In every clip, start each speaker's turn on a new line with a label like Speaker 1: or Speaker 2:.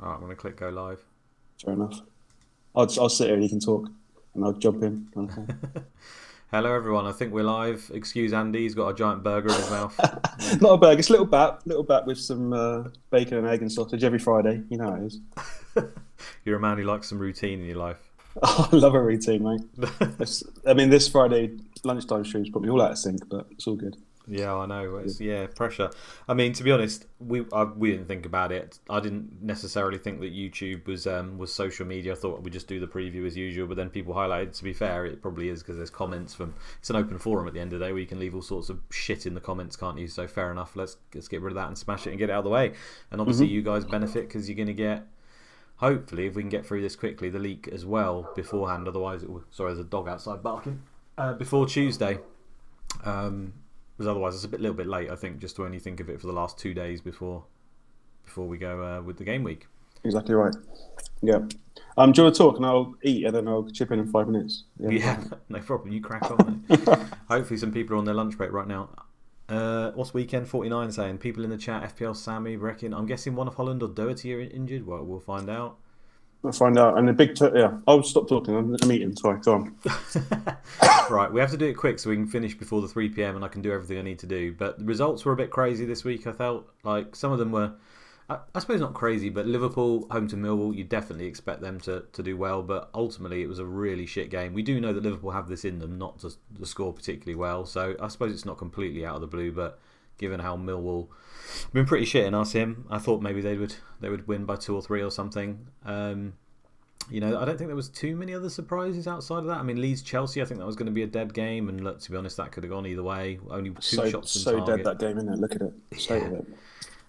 Speaker 1: All right, I'm going to click go live.
Speaker 2: Fair enough. I'll sit here and you can talk, and I'll jump in. Kind of thing.
Speaker 1: Hello, everyone. I think we're live. Excuse Andy, he's got a giant burger in his mouth.
Speaker 2: Not a burger, it's a little bat with some bacon and egg and sausage every Friday. You know how it is.
Speaker 1: You're a man who likes some routine in your life.
Speaker 2: I love a routine, mate. I mean, this Friday lunchtime stream's put me all out of sync, but it's all good.
Speaker 1: Yeah, I know. Yeah, pressure. I mean, to be honest, we didn't think about it. I didn't necessarily think that YouTube was social media. I thought we'd just do the preview as usual. But then people highlighted. To be fair, it probably is because there's comments from. It's an open forum at the end of the day where you can leave all sorts of shit in the comments, can't you? So fair enough. Let's get rid of that and smash it and get it out of the way. And obviously, you guys benefit because you're going to get. Hopefully, if we can get through this quickly, the leak as well beforehand. Otherwise, sorry, there's a dog outside barking. Before Tuesday. Because otherwise it's little bit late, I think, just to only think of it for the last 2 days before we go with the game week.
Speaker 2: Exactly right. Yeah. Do you want to talk and I'll eat and then I'll chip in 5 minutes?
Speaker 1: Yeah, no problem. You crack on, mate. Hopefully some people are on their lunch break right now. What's Weekend 49 saying? People in the chat, FPL Sammy, reckon. I'm guessing one of Holland or Doherty are injured. Well, we'll find out.
Speaker 2: We'll find out. And the big... I'll stop talking. I'm eating. Sorry, go on.
Speaker 1: Right, we have to do it quick so we can finish before the 3 p.m. and I can do everything I need to do. But the results were a bit crazy this week, I felt. Like, some of them were, I suppose not crazy, but Liverpool, home to Millwall, you definitely expect them to do well. But ultimately, it was a really shit game. We do know that Liverpool have this in them, not to score particularly well. So I suppose it's not completely out of the blue, but given how Millwall have been pretty shit in our sim, I thought maybe they would win by 2 or 3 or something. I don't think there was too many other surprises outside of that. I mean, Leeds-Chelsea, I think that was going to be a dead game, and look, to be honest, that could have gone either way. Only two shots on target.
Speaker 2: So dead that game, isn't it? Look at it. So dead.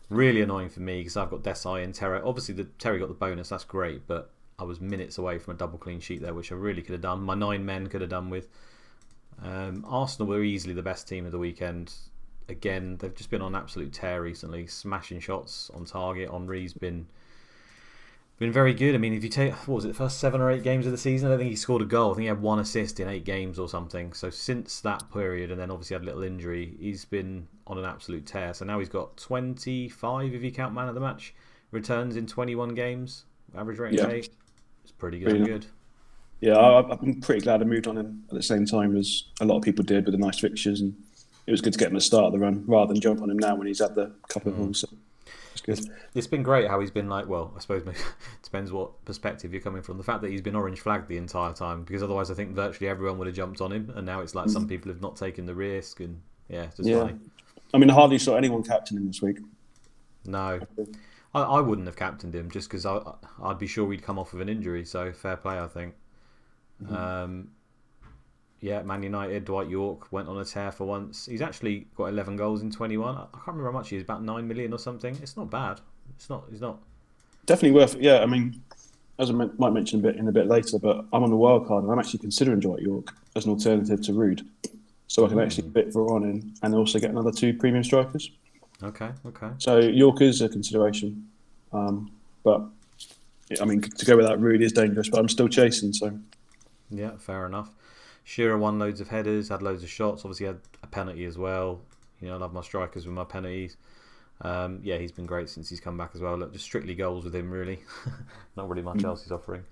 Speaker 1: Really annoying for me because I've got Desai and Terry. Obviously, Terry got the bonus, that's great, but I was minutes away from a double clean sheet there, which I really could have done. My 9 men could have done with. Arsenal were easily the best team of the weekend. Again, they've just been on an absolute tear recently, smashing shots on target. Henri's been very good. I mean, if you take, what was it, the first 7 or 8 games of the season, I don't think he scored a goal. I think he had 1 assist in 8 games or something. So since that period, and then obviously had a little injury, he's been on an absolute tear. So now he's got 25, if you count man of the match, returns in 21 games, average rating of 8. It's pretty good.
Speaker 2: Yeah, I'm pretty glad I moved on him at the same time as a lot of people did with the nice fixtures, and it was good to get him at the start of the run rather than jump on him now when he's had the couple of balls. So it's good.
Speaker 1: It's been great how he's been like, well, I suppose it depends what perspective you're coming from. The fact that he's been orange flagged the entire time, because otherwise I think virtually everyone would have jumped on him, and now it's like some people have not taken the risk, and it's just funny.
Speaker 2: I mean, I hardly saw anyone captain him this week.
Speaker 1: No, I wouldn't have captained him just because I'd be sure he'd come off with an injury, so fair play, I think. Man United, Dwight York went on a tear for once. He's actually got 11 goals in 21. I can't remember how much he is, about 9 million or something. It's not bad. He's not.
Speaker 2: Definitely worth it. Yeah, I mean, as I might mention a bit later, but I'm on the wild card and I'm actually considering Dwight York as an alternative to Rude. So I can actually fit Varane in and also get another 2 premium strikers.
Speaker 1: Okay.
Speaker 2: So York is a consideration. But, I mean, to go without Rude is dangerous, but I'm still chasing, so...
Speaker 1: Yeah, fair enough. Shearer won loads of headers, had loads of shots, obviously had a penalty as well. I love my strikers with my penalties. He's been great since he's come back as well. Look, just strictly goals with him, really. Not really much else he's offering.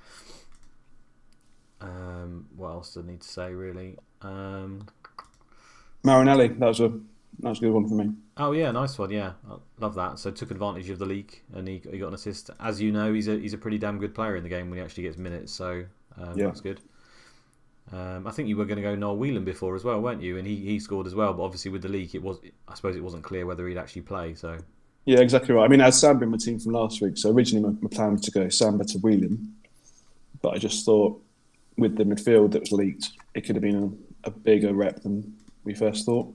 Speaker 1: What else do I need to say, really?
Speaker 2: Marinelli, that was a good one for me.
Speaker 1: Oh yeah, nice one. Yeah, I love that. So took advantage of the leak and he got an assist. As you know, he's a pretty damn good player in the game when he actually gets minutes. So that's good. I think you were going to go Noel Whelan before as well, weren't you? And he scored as well. But obviously with the leak, I suppose it wasn't clear whether he'd actually play. So
Speaker 2: yeah, exactly right. I mean, I had Samba in my team from last week. So originally my plan was to go Samba to Whelan, but I just thought with the midfield that was leaked, it could have been a bigger rep than we first thought.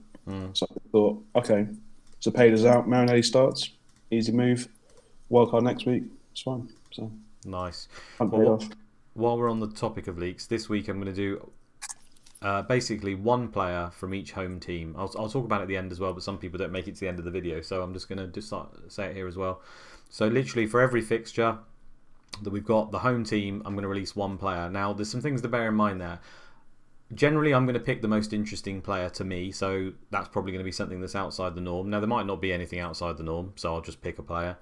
Speaker 2: So I thought, okay, so Pader's out, Marinelli starts, easy move, wildcard next week, it's fine. So
Speaker 1: nice.
Speaker 2: Off.
Speaker 1: While we're on the topic of leaks, this week I'm going to do basically one player from each home team. I'll talk about it at the end as well, but some people don't make it to the end of the video, so I'm just going to say it here as well. So literally for every fixture that we've got, the home team, I'm going to release one player. Now, there's some things to bear in mind there. Generally, I'm going to pick the most interesting player to me, so that's probably going to be something that's outside the norm. Now, there might not be anything outside the norm, so I'll just pick a player.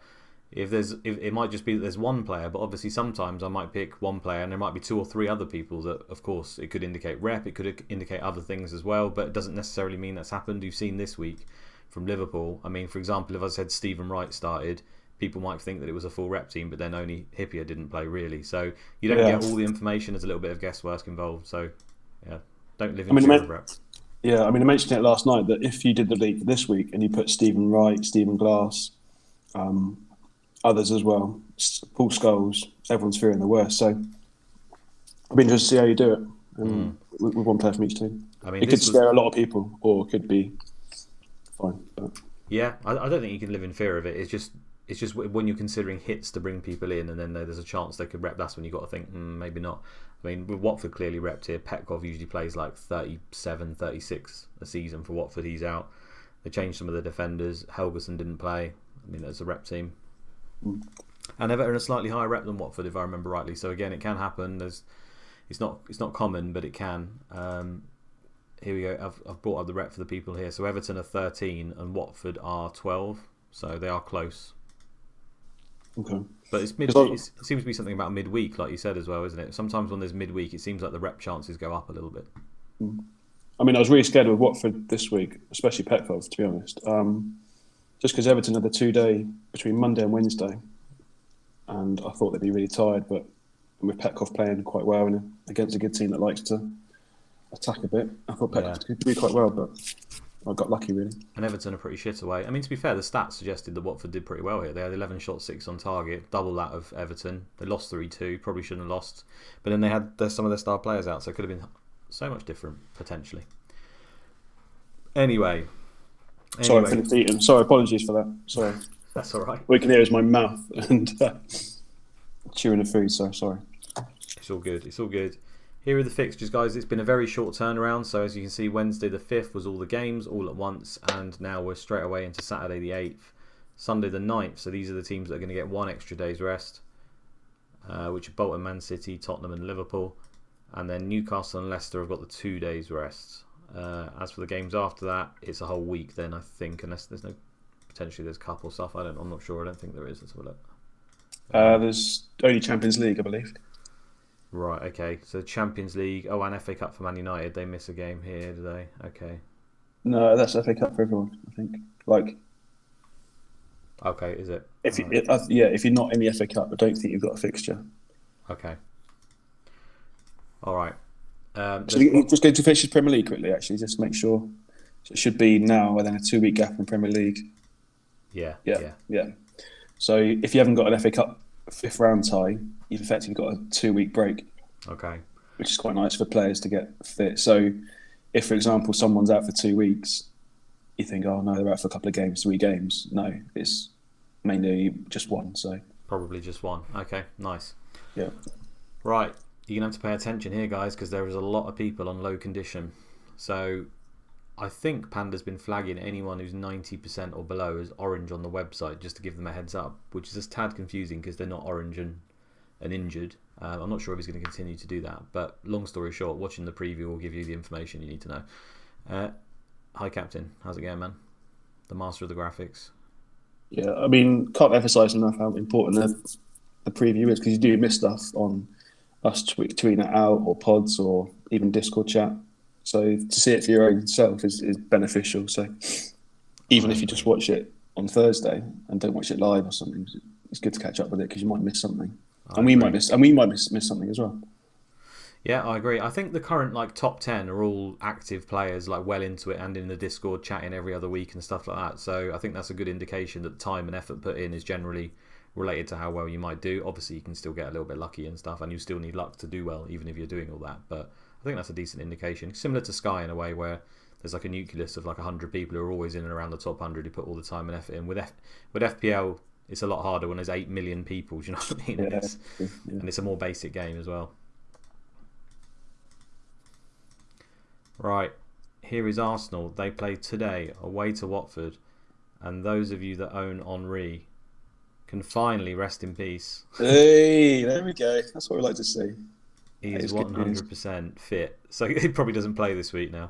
Speaker 1: if it might just be that there's one player, but obviously sometimes I might pick one player and there might be 2 or 3 other people that, of course, it could indicate rep, it could indicate other things as well, but it doesn't necessarily mean that's happened. You've seen this week from Liverpool. I mean, for example, if I said Stephen Wright started, people might think that it was a full rep team, but then only Hippier didn't play really. So you don't get all the information. There's a little bit of guesswork involved. So yeah, don't live in fear of rep.
Speaker 2: Yeah, I mean, I mentioned it last night that if you did the league this week and you put Stephen Wright, Stephen Glass, others as well, Paul Scholes, everyone's fearing the worst. So I'll be interested to see how you do it with one player from each team. I mean, it could scare a lot of people, or it could be fine. But
Speaker 1: yeah, I don't think you can live in fear of it. It's just when you're considering hits to bring people in, and then there's a chance they could rep. That's when you got to think, maybe not. I mean, with Watford clearly repped here, Petkov usually plays like 37, 36 a season for Watford. He's out. They changed some of the defenders. Helgeson didn't play. I mean, that's a rep team. And Everton a slightly higher rep than Watford, if I remember rightly. So again, it can happen. It's not common, but it can. Here we go. I've brought up the rep for the people here. So Everton are 13 and Watford are 12. So they are close.
Speaker 2: Okay.
Speaker 1: But it seems to be something about midweek, like you said as well, isn't it? Sometimes when there's midweek, it seems like the rep chances go up a little bit.
Speaker 2: I mean, I was really scared with Watford this week, especially Petkov, to be honest. Just because Everton had the 2-day between Monday and Wednesday, and I thought they'd be really tired. But with Petkov playing quite well and against a good team that likes to attack a bit, I thought Petkov could do quite well, but I got lucky, really. And
Speaker 1: Everton are pretty shit away. I mean, to be fair, the stats suggested that Watford did pretty well here. They had 11 shots, 6 on target, double that of Everton. They lost 3-2, probably shouldn't have lost. But then they had some of their star players out, so it could have been so much different, potentially. Anyway.
Speaker 2: Sorry, I finished eating. Sorry, apologies for that. Sorry.
Speaker 1: That's all right.
Speaker 2: What you can hear is my mouth and chewing the food, so sorry.
Speaker 1: It's all good. It's all good. Here are the fixtures, guys. It's been a very short turnaround. So as you can see, Wednesday the 5th was all the games all at once. And now we're straight away into Saturday the 8th. Sunday the 9th. So these are the teams that are going to get 1 extra day's rest. Which are Bolton, Man City, Tottenham and Liverpool. And then Newcastle and Leicester have got the 2 days rest. As for the games after that, it's a whole week then, I think. Unless there's potentially there's cup or stuff. I'm not sure. I don't think there is. Let's have a look.
Speaker 2: There's only Champions League, I believe.
Speaker 1: Right, okay. So Champions League. Oh, and FA Cup for Man United. They miss a game here, do they? Okay.
Speaker 2: No, that's FA Cup for everyone, I think.
Speaker 1: Okay, is it?
Speaker 2: If you're not in the FA Cup, I don't think you've got a fixture.
Speaker 1: Okay. All right.
Speaker 2: So just go to fixtures Premier League quickly, actually, just to make sure. So it should be now and then a 2-week gap in Premier League.
Speaker 1: Yeah.
Speaker 2: So if you haven't got an FA Cup 5th round tie, you've effectively got a 2-week break.
Speaker 1: Okay.
Speaker 2: Which is quite nice for players to get fit. So if, for example, someone's out for 2 weeks, you think, oh no, they're out for a couple of games, 3 games. No, it's mainly just one. So
Speaker 1: probably just one. Okay, nice.
Speaker 2: Yeah.
Speaker 1: Right. You're going to have to pay attention here, guys, because there is a lot of people on low condition. So I think Panda's been flagging anyone who's 90% or below as orange on the website just to give them a heads up, which is just a tad confusing because they're not orange and injured. I'm not sure if he's going to continue to do that, but long story short, watching the preview will give you the information you need to know. Hi, Captain. How's it going, man? The master of the graphics.
Speaker 2: Yeah, I mean, can't emphasise enough how important the preview is because you do miss stuff on us tweeting it out or pods or even Discord chat. So to see it for your own self is beneficial. So even if you just watch it on Thursday and don't watch it live or something, it's good to catch up with it because you might miss something. We might miss something as well.
Speaker 1: Yeah, I agree. I think the current top 10 are all active players, well into it and in the Discord chatting every other week and stuff like that. So I think that's a good indication that the time and effort put in is generally related to how well you might do. Obviously, you can still get a little bit lucky and stuff, and you still need luck to do well, even if you're doing all that. But I think that's a decent indication. Similar to Sky in a way, where there's a nucleus of 100 people who are always in and around the top 100 who put all the time and effort in. With FPL, it's a lot harder when there's 8 million people. Do you know what I mean?
Speaker 2: Yeah.
Speaker 1: And it's a more basic game as well. Right, here is Arsenal. They play today away to Watford, and those of you that own Henri can finally rest in peace.
Speaker 2: Hey, there we go. That's what we like to see.
Speaker 1: He is 100% fit, so he probably doesn't play this week now.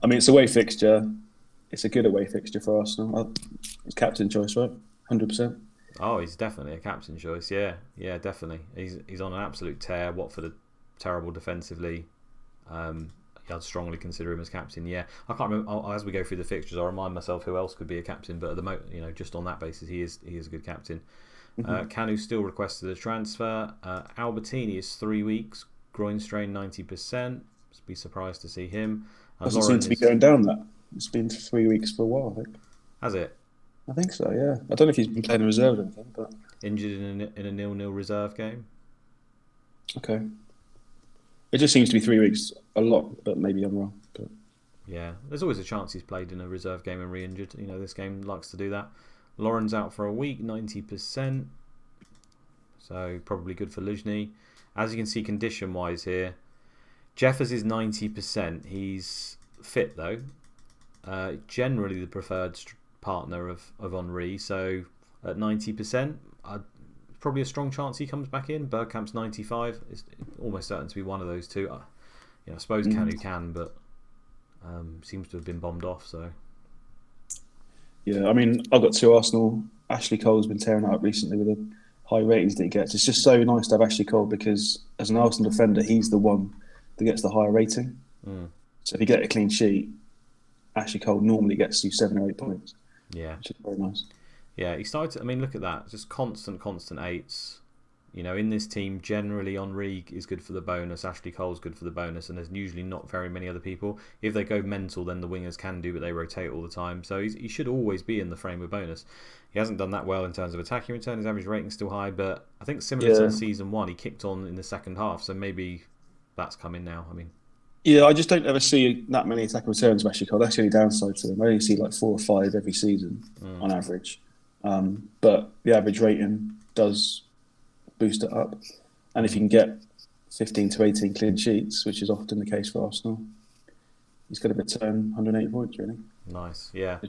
Speaker 2: I mean, it's a away fixture. It's a good away fixture for Arsenal. It's captain choice, right? 100%.
Speaker 1: Oh, he's definitely a captain choice. Yeah, yeah, definitely. He's on an absolute tear. Watford are terrible defensively. I'd strongly consider him as captain. Yeah, I can't remember. As we go through the fixtures, I'll remind myself who else could be a captain. But at the moment, just on that basis, he is a good captain. Canu still requested a transfer. Albertini is 3 weeks, groin strain 90%. Be surprised to see him.
Speaker 2: Doesn't seem to be going down that. It's been 3 weeks for a while, I think.
Speaker 1: Has it?
Speaker 2: I think so, yeah. I don't know if he's been playing in reserve or anything, but...
Speaker 1: Injured in a 0-0 reserve game?
Speaker 2: Okay. It just seems to be 3 weeks a lot, but maybe I'm wrong. But...
Speaker 1: Yeah, there's always a chance he's played in a reserve game and re-injured. This game likes to do that. Lauren's out for a week, 90%. So probably good for Luzhny. As you can see condition-wise here, Jeffers is 90%. He's fit though. Generally the preferred partner of Henry. So at 90%, probably a strong chance he comes back in. Bergkamp's 95. It's almost certain to be one of those two. I suppose Canu can, but seems to have been bombed off. So
Speaker 2: yeah, I mean, I've got two Arsenal. Ashley Cole's been tearing it up recently with the high ratings that he gets. It's just so nice to have Ashley Cole because as an Arsenal defender, he's the one that gets the higher rating. So if you get a clean sheet, Ashley Cole normally gets you 7 or 8 points.
Speaker 1: Yeah,
Speaker 2: which is very nice.
Speaker 1: Yeah, he started. Look at that, just constant eights. In this team, generally Henry is good for the bonus. Ashley Cole's good for the bonus, and there's usually not very many other people. If they go mental, then the wingers can do, but they rotate all the time. So he should always be in the frame of bonus. He hasn't done that well in terms of attacking return. His average rating's still high, but I think similar to season 1, he kicked on in the second half. So maybe that's coming now.
Speaker 2: Yeah, I just don't ever see that many attacking returns from Ashley Cole. That's the only downside to him. I only see like 4 or 5 every season on average. But the average rating does boost it up. And if you can get 15 to 18 clean sheets, which is often the case for Arsenal, he's going to return 180 points, really.
Speaker 1: Nice, yeah.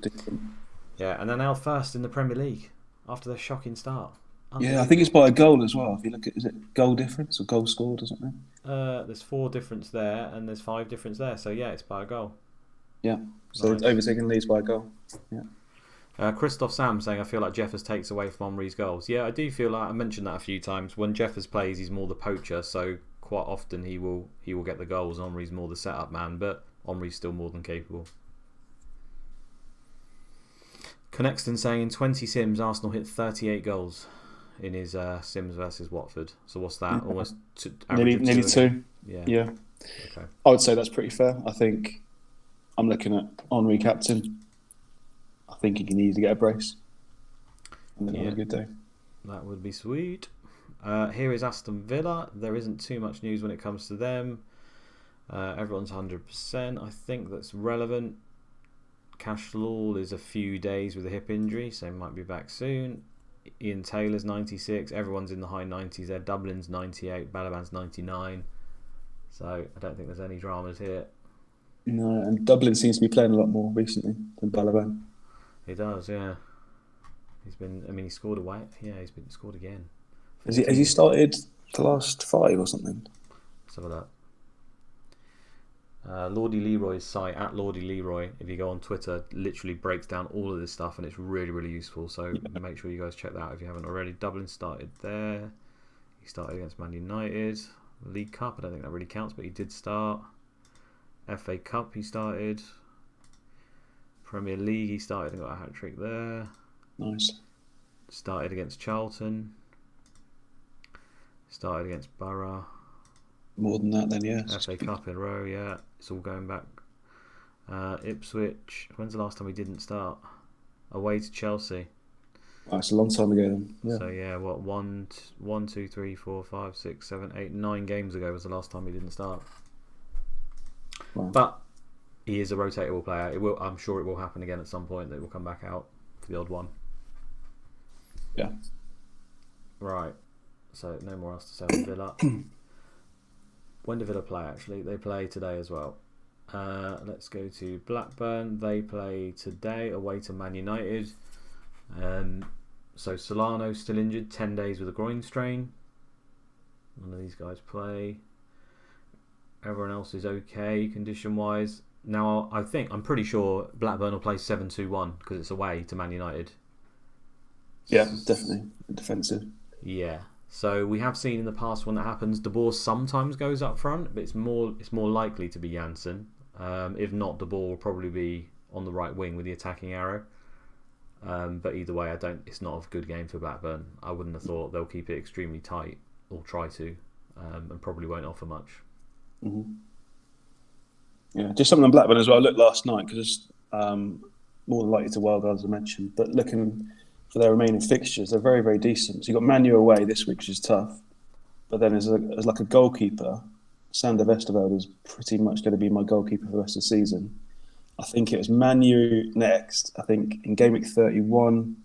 Speaker 1: Yeah, and they're now first in the Premier League after their shocking start.
Speaker 2: Yeah, I think it's by a goal as well. If you look at, is it goal difference or goal scored or something?
Speaker 1: There's 4 difference there and there's 5 difference there. So yeah, it's by a goal.
Speaker 2: Yeah, so nice. Overtaking leads by a goal. Yeah.
Speaker 1: Christoph Sam saying, I feel like Jeffers takes away from Henry's goals. Yeah, I do feel like, I mentioned that a few times. When Jeffers plays, he's more the poacher, so quite often he will get the goals. Henry's more the setup man, but Henry's still more than capable. Connexton saying, in 20 sims, Arsenal hit 38 goals in his sims versus Watford. So what's that? Almost
Speaker 2: nearly 2. Yeah.
Speaker 1: Okay.
Speaker 2: I would say that's pretty fair. I think I'm looking at Henry captain. I think he can easily get a brace. And then have a good day.
Speaker 1: That would be sweet. Here is Aston Villa. There isn't too much news when it comes to them. Everyone's 100%. I think that's relevant. Cash Law is a few days with a hip injury, so he might be back soon. Ian Taylor's 96. Everyone's in the high 90s there. Dublin's 98. Balaban's 99. So I don't think there's any dramas here.
Speaker 2: No, and Dublin seems to be playing a lot more recently than Balaban.
Speaker 1: He does, yeah. He's been. He scored away. Yeah, he's been scored again.
Speaker 2: Has he started the last 5 or something?
Speaker 1: Let's have a look. Lordy Leroy's site at Lordy Leroy, if you go on Twitter, literally breaks down all of this stuff, and it's really, really useful. So make sure you guys check that out if you haven't already. Dublin started there. He started against Man United. League Cup, I don't think that really counts, but he did start. FA Cup, he started. Premier League, he started and got a hat-trick there.
Speaker 2: Nice.
Speaker 1: Started against Charlton. Started against Borough.
Speaker 2: More than that then, yeah.
Speaker 1: FA Cup in a row, yeah. It's all going back. Ipswich. When's the last time he didn't start? Away to Chelsea.
Speaker 2: Oh, it's a long time ago then. Yeah.
Speaker 1: So yeah, what, 1, 2, 3, 4, 5, 6, 7, 8, 9 games ago was the last time he didn't start.
Speaker 2: Wow.
Speaker 1: But he is a rotatable player. I'm sure it will happen again at some point that it will come back out for the odd one.
Speaker 2: Yeah.
Speaker 1: Right. So no more else to say on Villa. When do Villa play actually? They play today as well. Let's go to Blackburn. They play today away to Man United. So Solano's still injured, 10 days with a groin strain. None of these guys play. Everyone else is okay condition wise. Now I'm pretty sure Blackburn will play 7-2-1 because it's away to Man United.
Speaker 2: Yeah, definitely defensive.
Speaker 1: Yeah. So we have seen in the past when that happens, De Boer sometimes goes up front, but it's more likely to be Janssen. If not, De Boer will probably be on the right wing with the attacking arrow. But either way, it's not a good game for Blackburn. I wouldn't have thought they'll keep it extremely tight or try to, and probably won't offer much.
Speaker 2: Mm-hmm. Yeah, just something on Blackburn as well. I looked last night because more than likely to wild card, as I mentioned. But looking for their remaining fixtures, they're very, very decent. So you've got Manu away this week, which is tough. But then as like a goalkeeper, Sander Westerveld is pretty much going to be my goalkeeper for the rest of the season. I think it was Manu next. I think in Gameweek 31,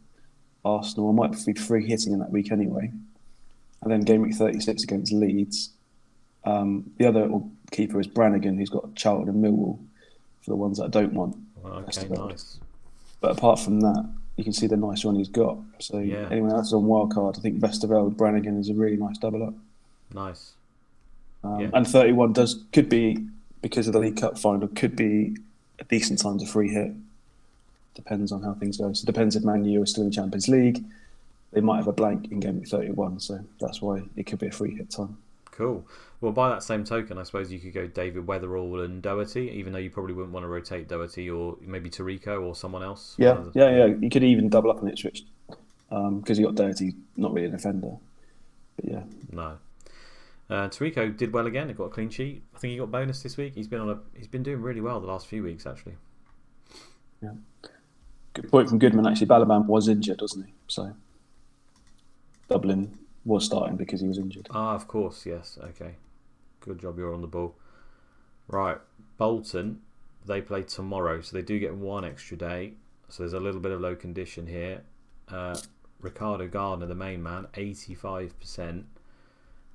Speaker 2: Arsenal. I might be free hitting in that week anyway. And then Gameweek 36 against Leeds. The other keeper is Brannigan, who's got Charlton and Millwall for the ones that I don't want.
Speaker 1: Okay, nice.
Speaker 2: But apart from that, you can see the nice run he's got. So anyone else is on wildcard, I think Westerveld, Brannigan is a really nice double up.
Speaker 1: Nice.
Speaker 2: And 31 could be, because of the League Cup final, could be a decent time to free hit. Depends on how things go. So it depends if Man U are still in the Champions League. They might have a blank in Game 31, so that's why it could be a free hit time.
Speaker 1: Cool. Well, by that same token, I suppose you could go David Weatherall and Doherty, even though you probably wouldn't want to rotate Doherty, or maybe Tarico or someone else.
Speaker 2: Yeah. You could even double up on Ipswich because you got Doherty, not really a defender. But yeah.
Speaker 1: No. Tarico did well again. He got a clean sheet. I think he got bonus this week. He's been doing really well the last few weeks actually.
Speaker 2: Yeah. Good point from Goodman. Actually, Balaban was injured, wasn't he? So Dublin was starting because he was injured.
Speaker 1: Of course, yes. Okay. Good job you're on the ball. Right. Bolton, they play tomorrow, so they do get one extra day. So there's a little bit of low condition here. Ricardo Gardner, the main man, 85%.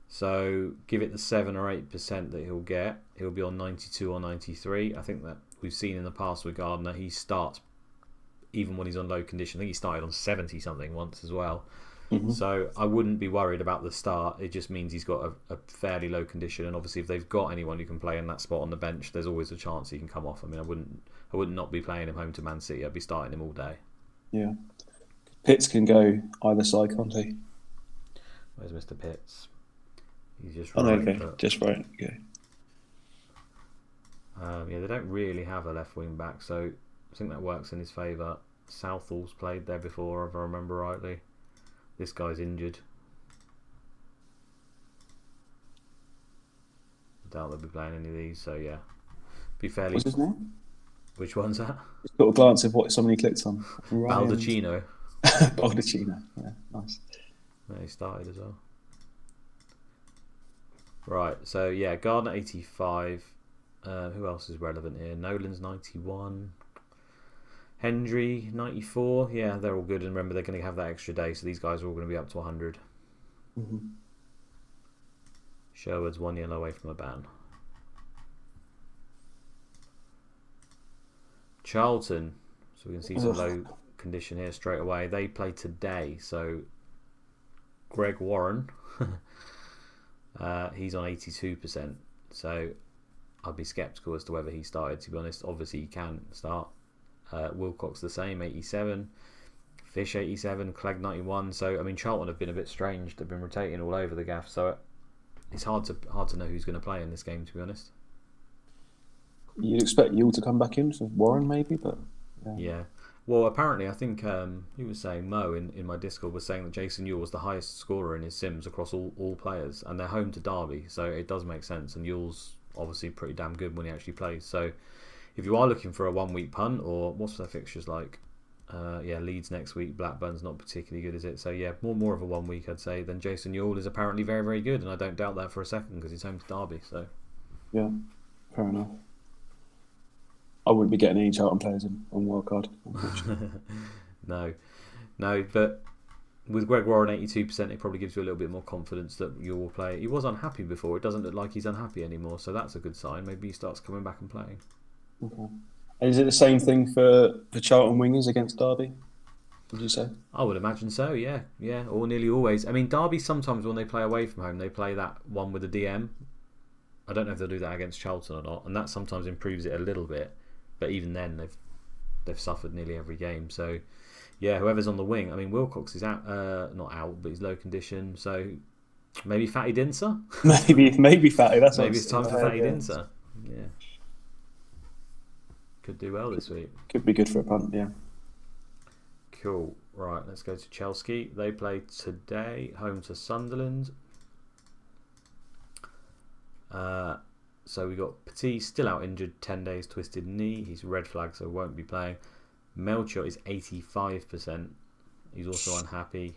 Speaker 1: So give it the 7 or 8% that he'll get. He'll be on 92 or 93. I think that we've seen in the past with Gardner, he starts even when he's on low condition. I think he started on 70 something once as well. Mm-hmm. So I wouldn't be worried about the start. It just means he's got a fairly low condition, and obviously if they've got anyone who can play in that spot on the bench, there's always a chance he can come off. I mean, I wouldn't not be playing him home to Man City. I'd be starting him all day.
Speaker 2: Yeah, Pitts can go either side, can't he?
Speaker 1: Where's Mr. Pitts? He's just
Speaker 2: right.
Speaker 1: Okay,
Speaker 2: just right. Okay.
Speaker 1: They don't really have a left wing back, so I think that works in his favour. Southall's played there before, if I remember rightly. This guy's injured. I doubt they'll be playing any of these, so yeah. Be fairly.
Speaker 2: What's his name?
Speaker 1: Which one's that?
Speaker 2: Just got a glance of what somebody clicked on.
Speaker 1: Baldacchino.
Speaker 2: Baldacchino, yeah, nice.
Speaker 1: Yeah, he started as well. Right, so yeah, Gardner 85. Who else is relevant here? Nolan's 91. Hendry 94. Yeah, they're all good, and remember they're going to have that extra day, so these guys are all going to be up to 100.
Speaker 2: Mm-hmm.
Speaker 1: Sherwood's 1 yellow away from a ban. Charlton, so we can see some low condition here straight away. They play today, so Greg Warren, he's on 82%, so I'd be sceptical as to whether he started, to be honest. Obviously he can start. Wilcox the same, 87. Fish 87, Clegg 91. So I mean, Charlton have been a bit strange. They've been rotating all over the gaff, so it's hard to know who's going to play in this game, to be honest.
Speaker 2: You'd expect Yule to come back in for Warren, maybe, but
Speaker 1: yeah. Well, apparently, I think he was saying, Mo in my Discord was saying that Jason Yule was the highest scorer in his sims across all players, and they're home to Derby, so it does make sense. And Yule's obviously pretty damn good when he actually plays. So if you are looking for a 1 week punt, or what's their fixtures like? Leeds next week. Blackburn's not particularly good, is it? So yeah, more of a 1 week, I'd say. Then Jason Yule is apparently very, very good, and I don't doubt that for a second because he's home to Derby. So
Speaker 2: yeah, fair enough. I wouldn't be getting any Charlton players on wildcard.
Speaker 1: No, but with Greg Warren 82%, it probably gives you a little bit more confidence that you will play. He was unhappy before. It doesn't look like he's unhappy anymore, so that's a good sign. Maybe he starts coming back and playing.
Speaker 2: Okay. Is it the same thing for Charlton wingers against Derby? Would you say?
Speaker 1: I would imagine so. Yeah, or nearly always. I mean, Derby sometimes when they play away from home, they play that one with a DM. I don't know if they'll do that against Charlton or not, and that sometimes improves it a little bit. But even then, they've suffered nearly every game. So Yeah, whoever's on the wing. I mean, Wilcox is out, not out, but he's low condition. So maybe Fatty Dinser.
Speaker 2: maybe Fatty. That's
Speaker 1: Maybe it's time for Fatty
Speaker 2: yeah.
Speaker 1: Dinser. Yeah, could do well this week.
Speaker 2: Could be good for a punt. Yeah.
Speaker 1: Cool. Right, let's go to Chelsea. They play today, home to Sunderland. So we got Petit still out injured, 10 days twisted knee. He's red flag, so won't be playing. Melchior is 85%. He's also unhappy.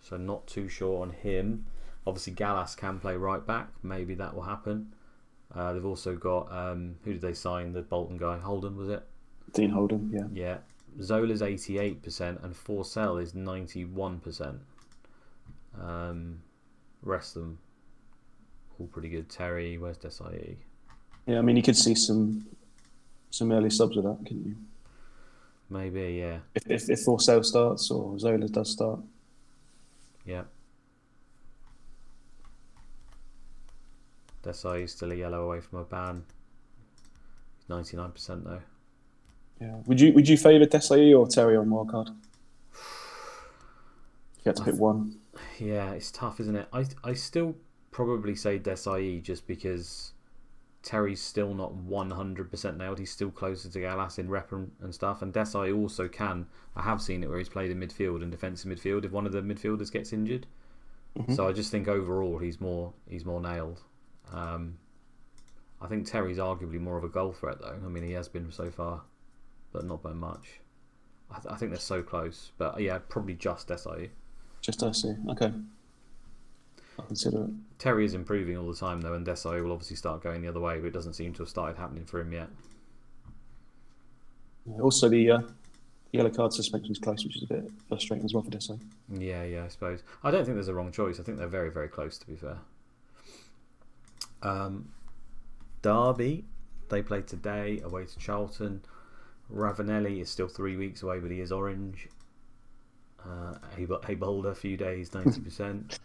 Speaker 1: So not too sure on him. Obviously Gallas can play right back. Maybe that will happen. They've also got, who did they sign? The Bolton guy. Holden, was it?
Speaker 2: Dean Holden, yeah.
Speaker 1: Yeah. Zola's 88% and Forsell is 91%. Rest of them all pretty good. Terry, where's Desai?
Speaker 2: Yeah, I mean, you could see some early subs with that, couldn't you?
Speaker 1: Maybe, yeah.
Speaker 2: If Forsell starts or Zola does start.
Speaker 1: Yeah. Desai is still a yellow away from a ban. 99% though.
Speaker 2: Yeah. Would you favour Desai or Terry on wildcard? You had to pick one.
Speaker 1: Yeah, it's tough, isn't it? I still probably say Desai just because Terry's still not 100% nailed. He's still closer to Gallas in rep and stuff. And Desai also can. I have seen it where he's played in midfield and defensive midfield if one of the midfielders gets injured. Mm-hmm. So I just think overall he's more nailed. I think Terry's arguably more of a goal threat though. I mean, he has been so far, but not by much. I think they're so close. But yeah, probably just Desai.
Speaker 2: Just Desai. Okay. I'll consider it.
Speaker 1: Terry is improving all the time though, and Desai will obviously start going the other way, but it doesn't seem to have started happening for him yet.
Speaker 2: Yeah, also, the yellow card suspension is close, which is a bit frustrating as well for Desai.
Speaker 1: Yeah, I suppose. I don't think there's a wrong choice. I think they're very, very close, to be fair. Derby, they play today away to Charlton. Ravanelli is still 3 weeks away, but he is orange. Boulder, a few days, 90%.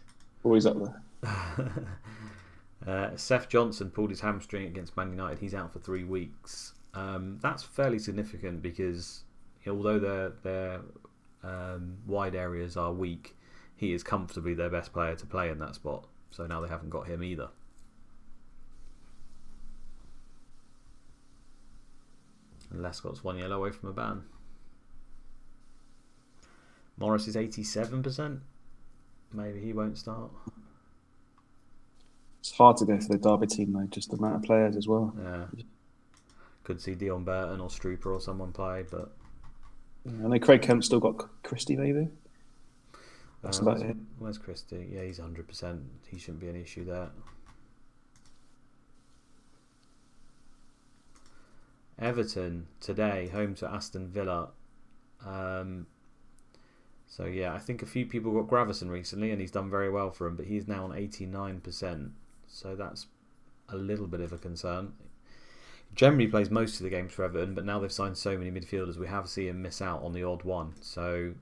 Speaker 2: Always up
Speaker 1: there. Seth Johnson pulled his hamstring against Man United. He's out for 3 weeks. That's fairly significant because although their wide areas are weak, he is comfortably their best player to play in that spot. So now they haven't got him either. And Lescott's 1 yellow away from a ban. Morris is 87%. Maybe he won't start.
Speaker 2: It's hard to go for the Derby team though, just the amount of players as well.
Speaker 1: Yeah. Could see Dion Burton or Strooper or someone play, but
Speaker 2: yeah, I know Craig Kemp's still got Christie maybe. That's about it.
Speaker 1: Where's Christie? Yeah, he's 100%. He shouldn't be an issue there. Everton today, home to Aston Villa. So yeah, I think a few people got Gravison recently, and he's done very well for him. But he's now on 89%, so that's a little bit of a concern. Generally plays most of the games for Everton, but now they've signed so many midfielders, we have seen him miss out on the odd one. So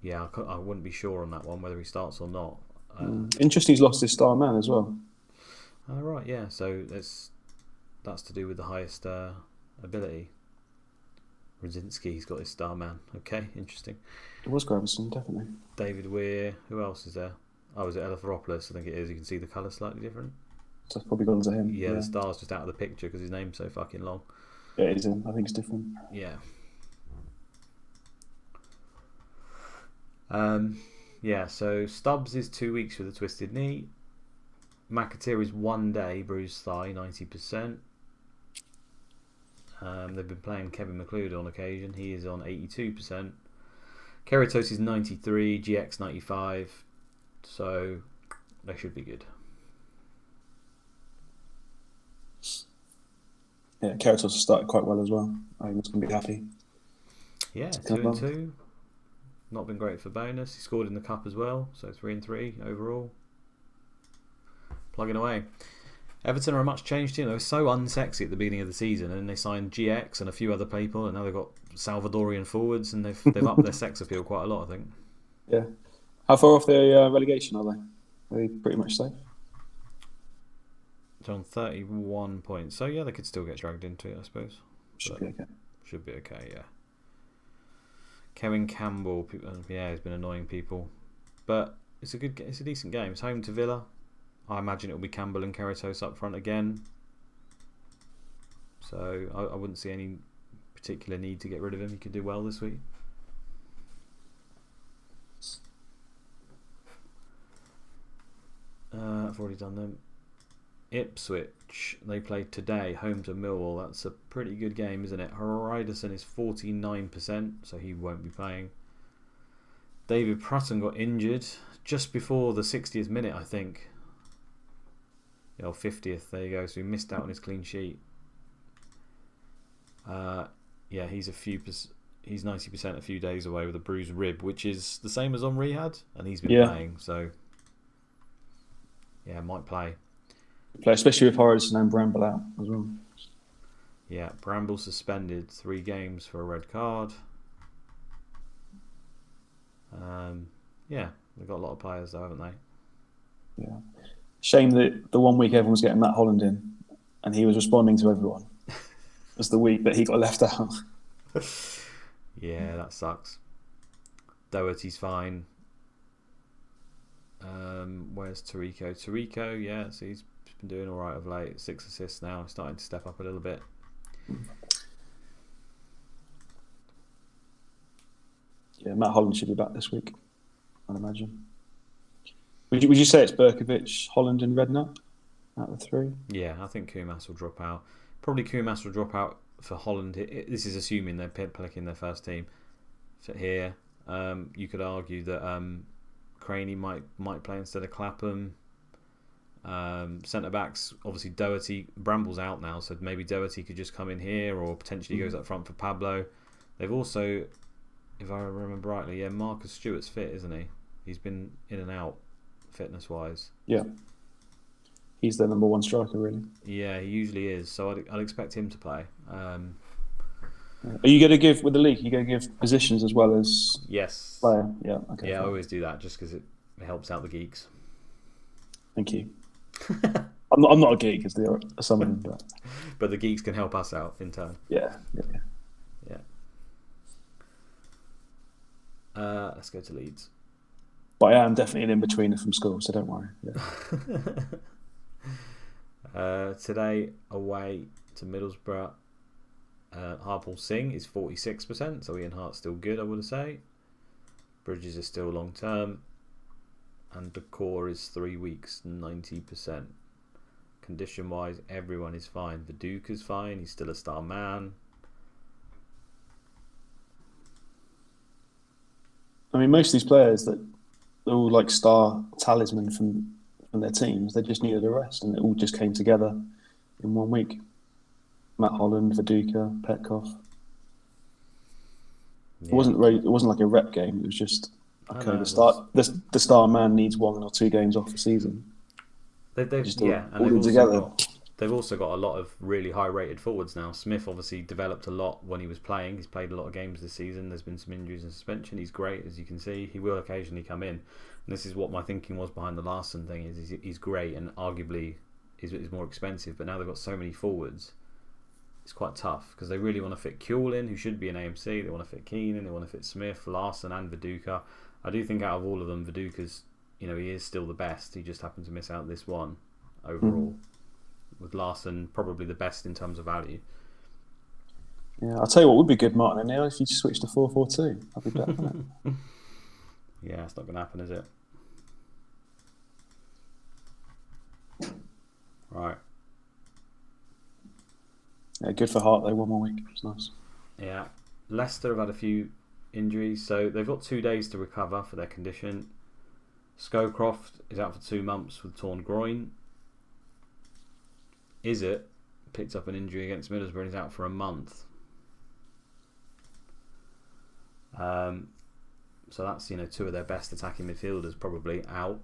Speaker 1: yeah, I wouldn't be sure on that one whether he starts or not.
Speaker 2: Interesting, he's lost his star man as well.
Speaker 1: Right, yeah. So that's to do with the highest ability. Rudzinski's got his star man. Okay, interesting.
Speaker 2: It was Gravison, definitely.
Speaker 1: David Weir. Who else is there? Oh, is it Eleftheropoulos? I think it is. You can see the colour slightly different.
Speaker 2: So it's probably gone to him.
Speaker 1: Yeah, the star's just out of the picture because his name's so fucking long.
Speaker 2: Yeah, it is him. I think it's different.
Speaker 1: Yeah. Yeah, so Stubbs is 2 weeks with a twisted knee. McAteer is 1 day, bruised thigh, 90%. They've been playing Kevin McLeod on occasion. He is on 82%. Keratos is 93, GX 95. So they should be good.
Speaker 2: Yeah, Keratos started quite well as well. I think he's going to be happy.
Speaker 1: Yeah, 2-2. Not been great for bonus. He scored in the cup as well, so 3-3 overall. Plugging away. Everton are a much changed team. They were so unsexy at the beginning of the season, and then they signed GX and a few other people, and now they've got Salvadorian forwards, and they've upped their sex appeal quite a lot, I think.
Speaker 2: Yeah. How far off the relegation are they? Are they pretty much safe?
Speaker 1: They're on 31 points, so yeah, they could still get dragged into it, I suppose.
Speaker 2: Should be okay.
Speaker 1: Should be okay, yeah. Kevin Campbell, he's been annoying people. But it's a decent game. It's home to Villa. I imagine it'll be Campbell and Keratos up front again. So I wouldn't see any particular need to get rid of him. He could do well this week. I've already done them. Ipswich, they played today, home to Millwall. That's a pretty good game, isn't it? Hariderson is 49%, so he won't be playing. David Prutton got injured just before the 60th minute, I think. 50th, there you go. So he missed out on his clean sheet. He's 90% a few days away with a bruised rib, which is the same as Henri had, and he's been playing. So might play.
Speaker 2: Especially with Hariderson and Bramble out as well.
Speaker 1: Yeah, Bramble suspended 3 games for a red card. They've got a lot of players though, haven't they?
Speaker 2: Yeah. Shame that the 1 week everyone was getting Matt Holland in and he was responding to everyone. It was the week that he got left out.
Speaker 1: Yeah, that sucks. Doherty's fine. Where's Tarico? Tarico, so he's been doing alright of late. 6 assists now, starting to step up a little bit.
Speaker 2: Yeah, Matt Holland should be back this week, I'd imagine. Would you say it's Berkovic, Holland and Redknapp out of the 3?
Speaker 1: Yeah, I think Kumas will drop out. Probably Kumas will drop out for Holland. This is assuming they're picking their first team. So here, you could argue that Craney might play instead of Clapham. Centre backs, obviously Doherty. Bramble's out now, so maybe Doherty could just come in here, or potentially goes up front for Pablo. They've also, if I remember rightly, Marcus Stewart's fit, isn't he? He's been in and out fitness wise.
Speaker 2: Yeah, he's their number 1 striker, really.
Speaker 1: Yeah, he usually is. So I'd expect him to play.
Speaker 2: Are you going to give with the league? Are you going to give positions as well as player? Yeah, okay.
Speaker 1: Yeah, I always do that just because it helps out the geeks.
Speaker 2: Thank you. I'm not a geek, as there are some,
Speaker 1: but the geeks can help us out in turn.
Speaker 2: Yeah.
Speaker 1: Let's go to Leeds.
Speaker 2: But I am definitely an in-betweener from school, so don't worry. Yeah.
Speaker 1: Today, away to Middlesbrough, Harpal Singh is 46%, so Ian Hart's still good, I would say. Bridges is still long-term. And Decor is 3 weeks, 90%. Condition-wise, everyone is fine. Viduka's fine, he's still a star man.
Speaker 2: I mean, most of these players that are all like star talisman from their teams, they just needed a rest, and it all just came together in 1 week. Matt Holland, Viduka, Petkoff. Yeah. It wasn't like a rep game. It was just the star man needs 1 or 2 games off a season.
Speaker 1: They've also got a lot of really high-rated forwards now. Smith obviously developed a lot when he was playing. He's played a lot of games this season. There's been some injuries and suspension. He's great, as you can see. He will occasionally come in. And this is what my thinking was behind the Larson thing. Is he's great and arguably is more expensive. But now they've got so many forwards, it's quite tough because they really want to fit Kewell in, who should be an AMC. They want to fit Keane in. They want to fit Smith, Larson, and Viduka. I do think out of all of them, Viduka's, he is still the best. He just happened to miss out this one overall. With Larson probably the best in terms of value.
Speaker 2: Yeah, I'll tell you what would be good, Martin O'Neill, if you just switched to 4-4-2. That'd be better, wouldn't it?
Speaker 1: Yeah, it's not going to happen, is it? Right.
Speaker 2: Yeah, good for Hart though, 1 more week. It's nice.
Speaker 1: Yeah. Leicester have had a few injuries, so they've got 2 days to recover for their condition. Scowcroft is out for 2 months with torn groin. Izzet picked up an injury against Middlesbrough and is out for a month. So that's 2 of their best attacking midfielders probably out.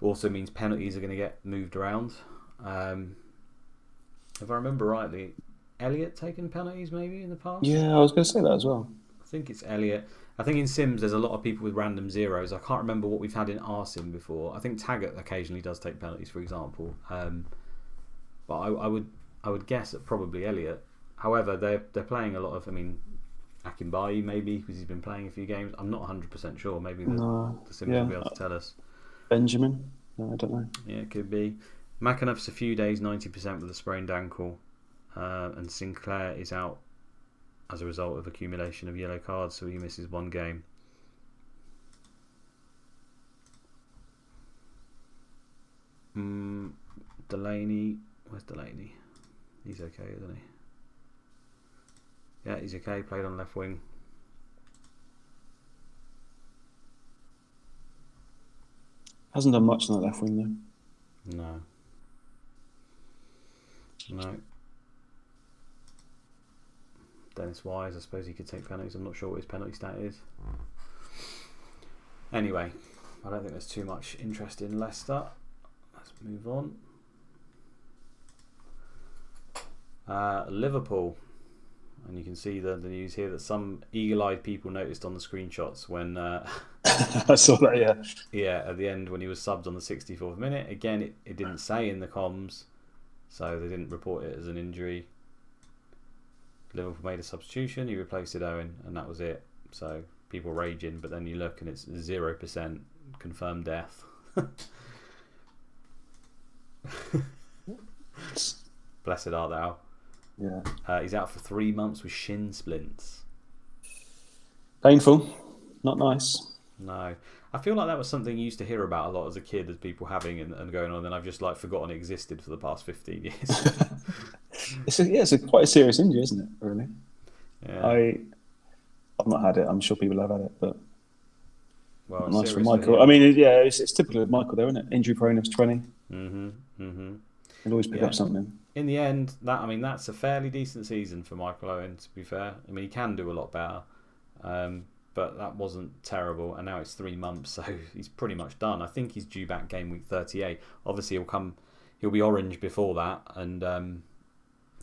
Speaker 1: Also means penalties are going to get moved around. If I remember rightly, Elliott taken penalties maybe in the past?
Speaker 2: Yeah, I was going to say that as well.
Speaker 1: I think it's Elliott. I think in Sims there's a lot of people with random zeros. I can't remember what we've had in our Sim before. I think Taggart occasionally does take penalties, for example. But I would guess that probably Elliott. However, they're playing a lot of. I mean, Akinbaye maybe because he's been playing a few games. I'm not 100% sure. Maybe the Sims will be able to tell us.
Speaker 2: Benjamin? No, I don't know.
Speaker 1: Yeah, it could be. McAnuff's a few days, 90% with a sprained ankle, and Sinclair is out as a result of accumulation of yellow cards, so he misses one game. Delaney, where's Delaney? He's okay, isn't he? Yeah, he's okay. Played on left wing.
Speaker 2: Hasn't done much on that left wing
Speaker 1: though. No. Dennis Wise, I suppose he could take penalties. I'm not sure what his penalty stat is. Anyway, I don't think there's too much interest in Leicester. Let's move on. Liverpool. And you can see the news here that some eagle-eyed people noticed on the screenshots when...
Speaker 2: I saw that, yeah.
Speaker 1: Yeah, at the end when he was subbed on the 64th minute. Again, it didn't say in the comms, so they didn't report it as an injury. Liverpool made a substitution, he replaced Owen, and that was it. So people raging, but then you look and it's 0% confirmed death. Blessed art thou.
Speaker 2: Yeah.
Speaker 1: He's out for 3 months with shin splints.
Speaker 2: Painful. Not nice.
Speaker 1: No. I feel like that was something you used to hear about a lot as a kid, as people having and going on, and then I've just like forgotten it existed for the past 15 years.
Speaker 2: It's quite a serious injury, isn't it, really?
Speaker 1: Yeah.
Speaker 2: I've not had it. I'm sure people have had it, but
Speaker 1: well,
Speaker 2: nice for Michael. I mean, yeah, it's typical of Michael, though, isn't it? Injury proneness 20. He'll always pick up something.
Speaker 1: In the end, that's a fairly decent season for Michael Owen, to be fair. I mean, he can do a lot better, but that wasn't terrible. And now it's 3 months, so he's pretty much done. I think he's due back game week 38. Obviously, he'll be orange before that, and I'm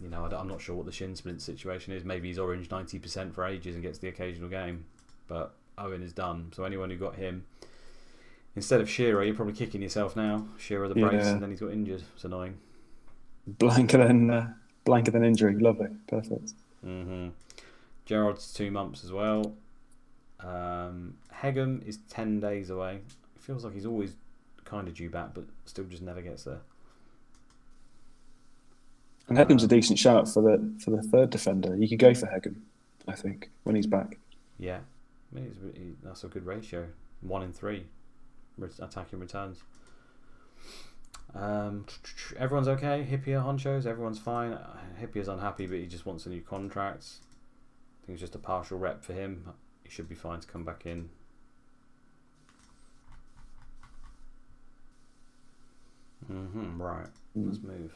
Speaker 1: not sure what the shin splint situation is. Maybe he's orange 90% for ages and gets the occasional game, but Owen is done. So anyone who got him instead of Shearer, you're probably kicking yourself now. Shearer the brace, and then he's got injured. It's annoying.
Speaker 2: Blanker than injury. Lovely. Perfect.
Speaker 1: Gerrard's 2 months as well. Hegem is 10 days away. It feels like he's always kind of due back, but still just never gets there.
Speaker 2: And Hegem's a decent shout for the third defender. You could go for Hegem, I think, when he's back.
Speaker 1: Yeah, I mean, that's a good ratio. 1 in 3 attacking returns. Everyone's okay. Hippier, Honchos, everyone's fine. Hippier's unhappy, but he just wants a new contract. I think it's just a partial rep for him. He should be fine to come back in. Right, let's move.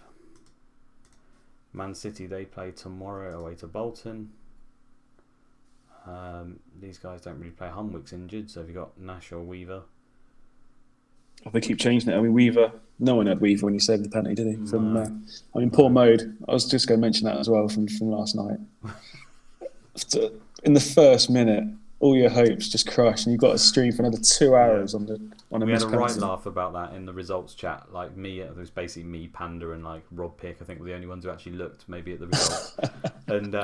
Speaker 1: Man City, they play tomorrow away to Bolton. These guys don't really play. Hunwick's injured, so have you got Nash or Weaver?
Speaker 2: Oh, they keep changing it. I mean, Weaver. No one had Weaver when he saved the penalty, did he? Poor mode. I was just going to mention that as well from last night. In the first minute, all your hopes just crushed, and you've got to stream for another 2 hours on a
Speaker 1: We had a right
Speaker 2: penalty.
Speaker 1: laugh about that in the results chat. Like me, it was basically me, Panda, and like Rob Pick. I think were the only ones who actually looked maybe at the results. And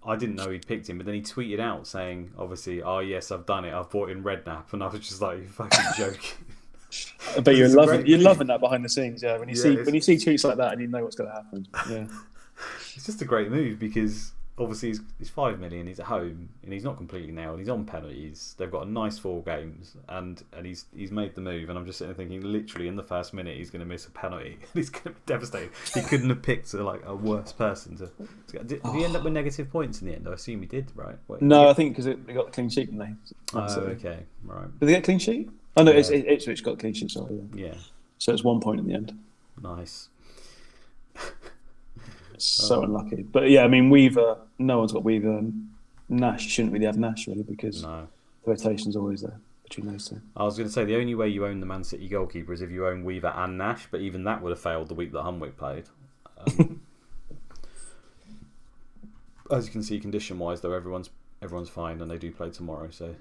Speaker 1: I didn't know he'd picked him, but then he tweeted out saying, obviously, "Oh yes, I've done it. I've bought in Redknapp," and I was just like, "You're fucking joking."
Speaker 2: But you're loving that behind the scenes, yeah. When you see tweets like that and you know what's going to happen, yeah.
Speaker 1: It's just a great move because obviously he's 5 million. He's at home and he's not completely nailed. He's on penalties. They've got a nice 4 games and he's made the move. And I'm just sitting there thinking, literally in the first minute he's going to miss a penalty. He's going to be devastated. He couldn't have picked like a worse person to. Did he end up with negative points in the end? I assume he did, right?
Speaker 2: No, I think because they got the clean sheet, didn't they?
Speaker 1: Okay, right.
Speaker 2: Did they get a clean sheet? Oh no, Ipswich got a clean sheet. Sorry.
Speaker 1: Yeah.
Speaker 2: So it's 1 point in the end.
Speaker 1: Nice.
Speaker 2: So unlucky. But yeah, I mean, Weaver, no one's got Weaver. Nash, you shouldn't really have Nash, really, because the rotation's always there between those two.
Speaker 1: I was going to say, the only way you own the Man City goalkeeper is if you own Weaver and Nash, but even that would have failed the week that Hunwick played. As you can see, condition-wise, though, everyone's fine, and they do play tomorrow, so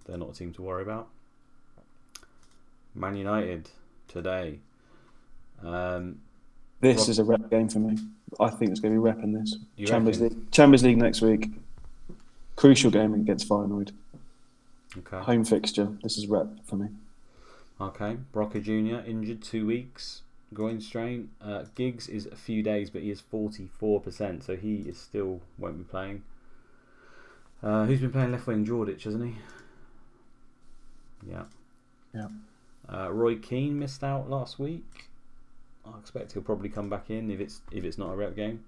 Speaker 1: they're not a team to worry about. Man United, today.
Speaker 2: This is a rep game for me. I think it's going to be rep in this.
Speaker 1: You
Speaker 2: Champions League next week. Crucial game against Feyenoord.
Speaker 1: Okay.
Speaker 2: Home fixture. This is rep for me.
Speaker 1: Okay. Broca Jr. injured 2 weeks. Groin strain. Giggs is a few days, but he is 44%, so he is still won't be playing. Who's been playing left wing? Jordic, hasn't he? Yeah.
Speaker 2: Yeah.
Speaker 1: Roy Keane missed out last week. I expect he'll probably come back in if it's not a rep game.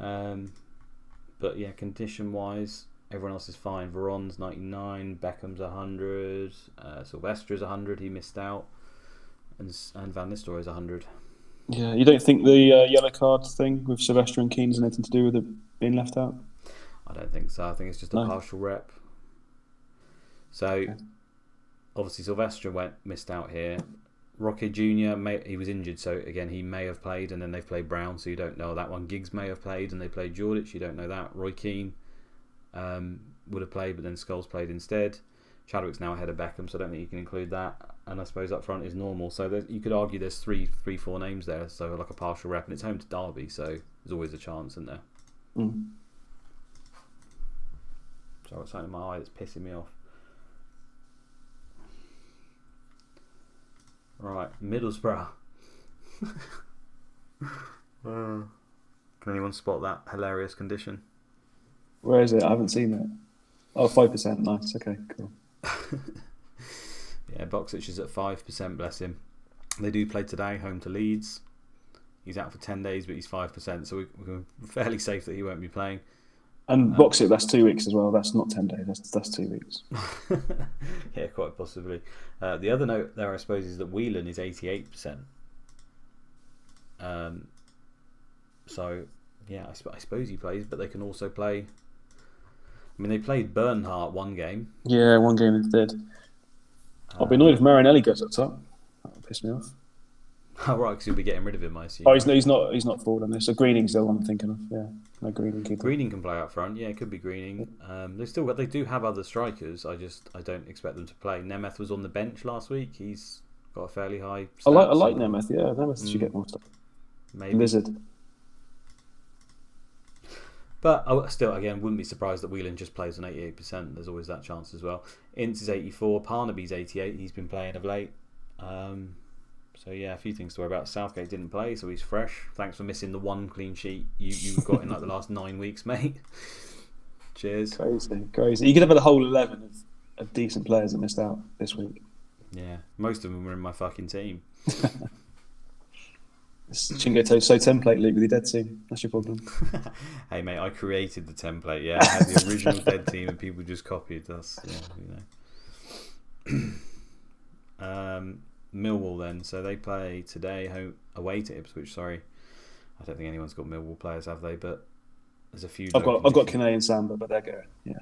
Speaker 1: But yeah, condition wise, everyone else is fine. Veron's 99, Beckham's 100, Sylvester's 100. He missed out, and Van Nistelrooy is 100.
Speaker 2: Yeah, you don't think the yellow card thing with Sylvester and Keane has anything to do with it being left out?
Speaker 1: I don't think so. I think it's just a partial rep. So obviously Sylvester missed out here. Rocky Jr. he was injured, so again he may have played, and then they've played Brown, so you don't know that one. Giggs may have played, and they played Jordic, you don't know that. Roy Keane would have played, but then Scholes played instead. Chadwick's now ahead of Beckham, so I don't think you can include that. And I suppose up front is normal, so you could argue there's three, 4 names there, so like a partial rep, and it's home to Derby, so there's always a chance, isn't there? So I've got something in my eye that's pissing me off. Right, Middlesbrough. Can anyone spot that hilarious condition?
Speaker 2: Where is it? I haven't seen it. Oh, 5%. Nice. Okay, cool.
Speaker 1: Yeah, Boxic is at 5%, bless him. They do play today, home to Leeds. He's out for 10 days, but he's 5%, so we're fairly safe that he won't be playing.
Speaker 2: And Boxic, that's 2 weeks as well. That's not 10 days. That's 2 weeks.
Speaker 1: Yeah, quite possibly. The other note there, I suppose, is that Whelan is 88%. So, yeah, I suppose he plays, but they can also play. I mean, they played Bernhardt one game.
Speaker 2: Yeah, one game instead. I'll be annoyed if Marinelli goes up top. That'll piss me off.
Speaker 1: Oh, right, because you'll be getting rid of him, I assume.
Speaker 2: Oh, he's not forward on this. So Greening's the one I'm thinking of. Yeah, no Greening keeper.
Speaker 1: Greening can play up front. Yeah, it could be Greening. They do have other strikers. I don't expect them to play. Nemeth was on the bench last week. He's got a fairly high.
Speaker 2: I like Nemeth. Yeah, Nemeth should get more stuff.
Speaker 1: Maybe
Speaker 2: Lizard.
Speaker 1: But I still, again, wouldn't be surprised that Whelan just plays on 88%. There's always that chance as well. Ince is 84. Parnaby's 88. He's been playing of late. So yeah, a few things to worry about. Southgate didn't play, so he's fresh. Thanks for missing the one clean sheet you've got in like the last 9 weeks, mate. Cheers.
Speaker 2: Crazy. You could have had a whole 11 of decent players that missed out this week.
Speaker 1: Yeah, most of them were in my fucking team.
Speaker 2: Chingoto template league with your dead team. That's your problem.
Speaker 1: Hey mate, I created the template. Yeah, I had the original dead team, and people just copied us. Yeah, you know. Millwall then. So they play today away to Ipswich. Sorry, I don't think anyone's got Millwall players, have they? But there's a few.
Speaker 2: I've got Kane and Samba, but they're going. Yeah.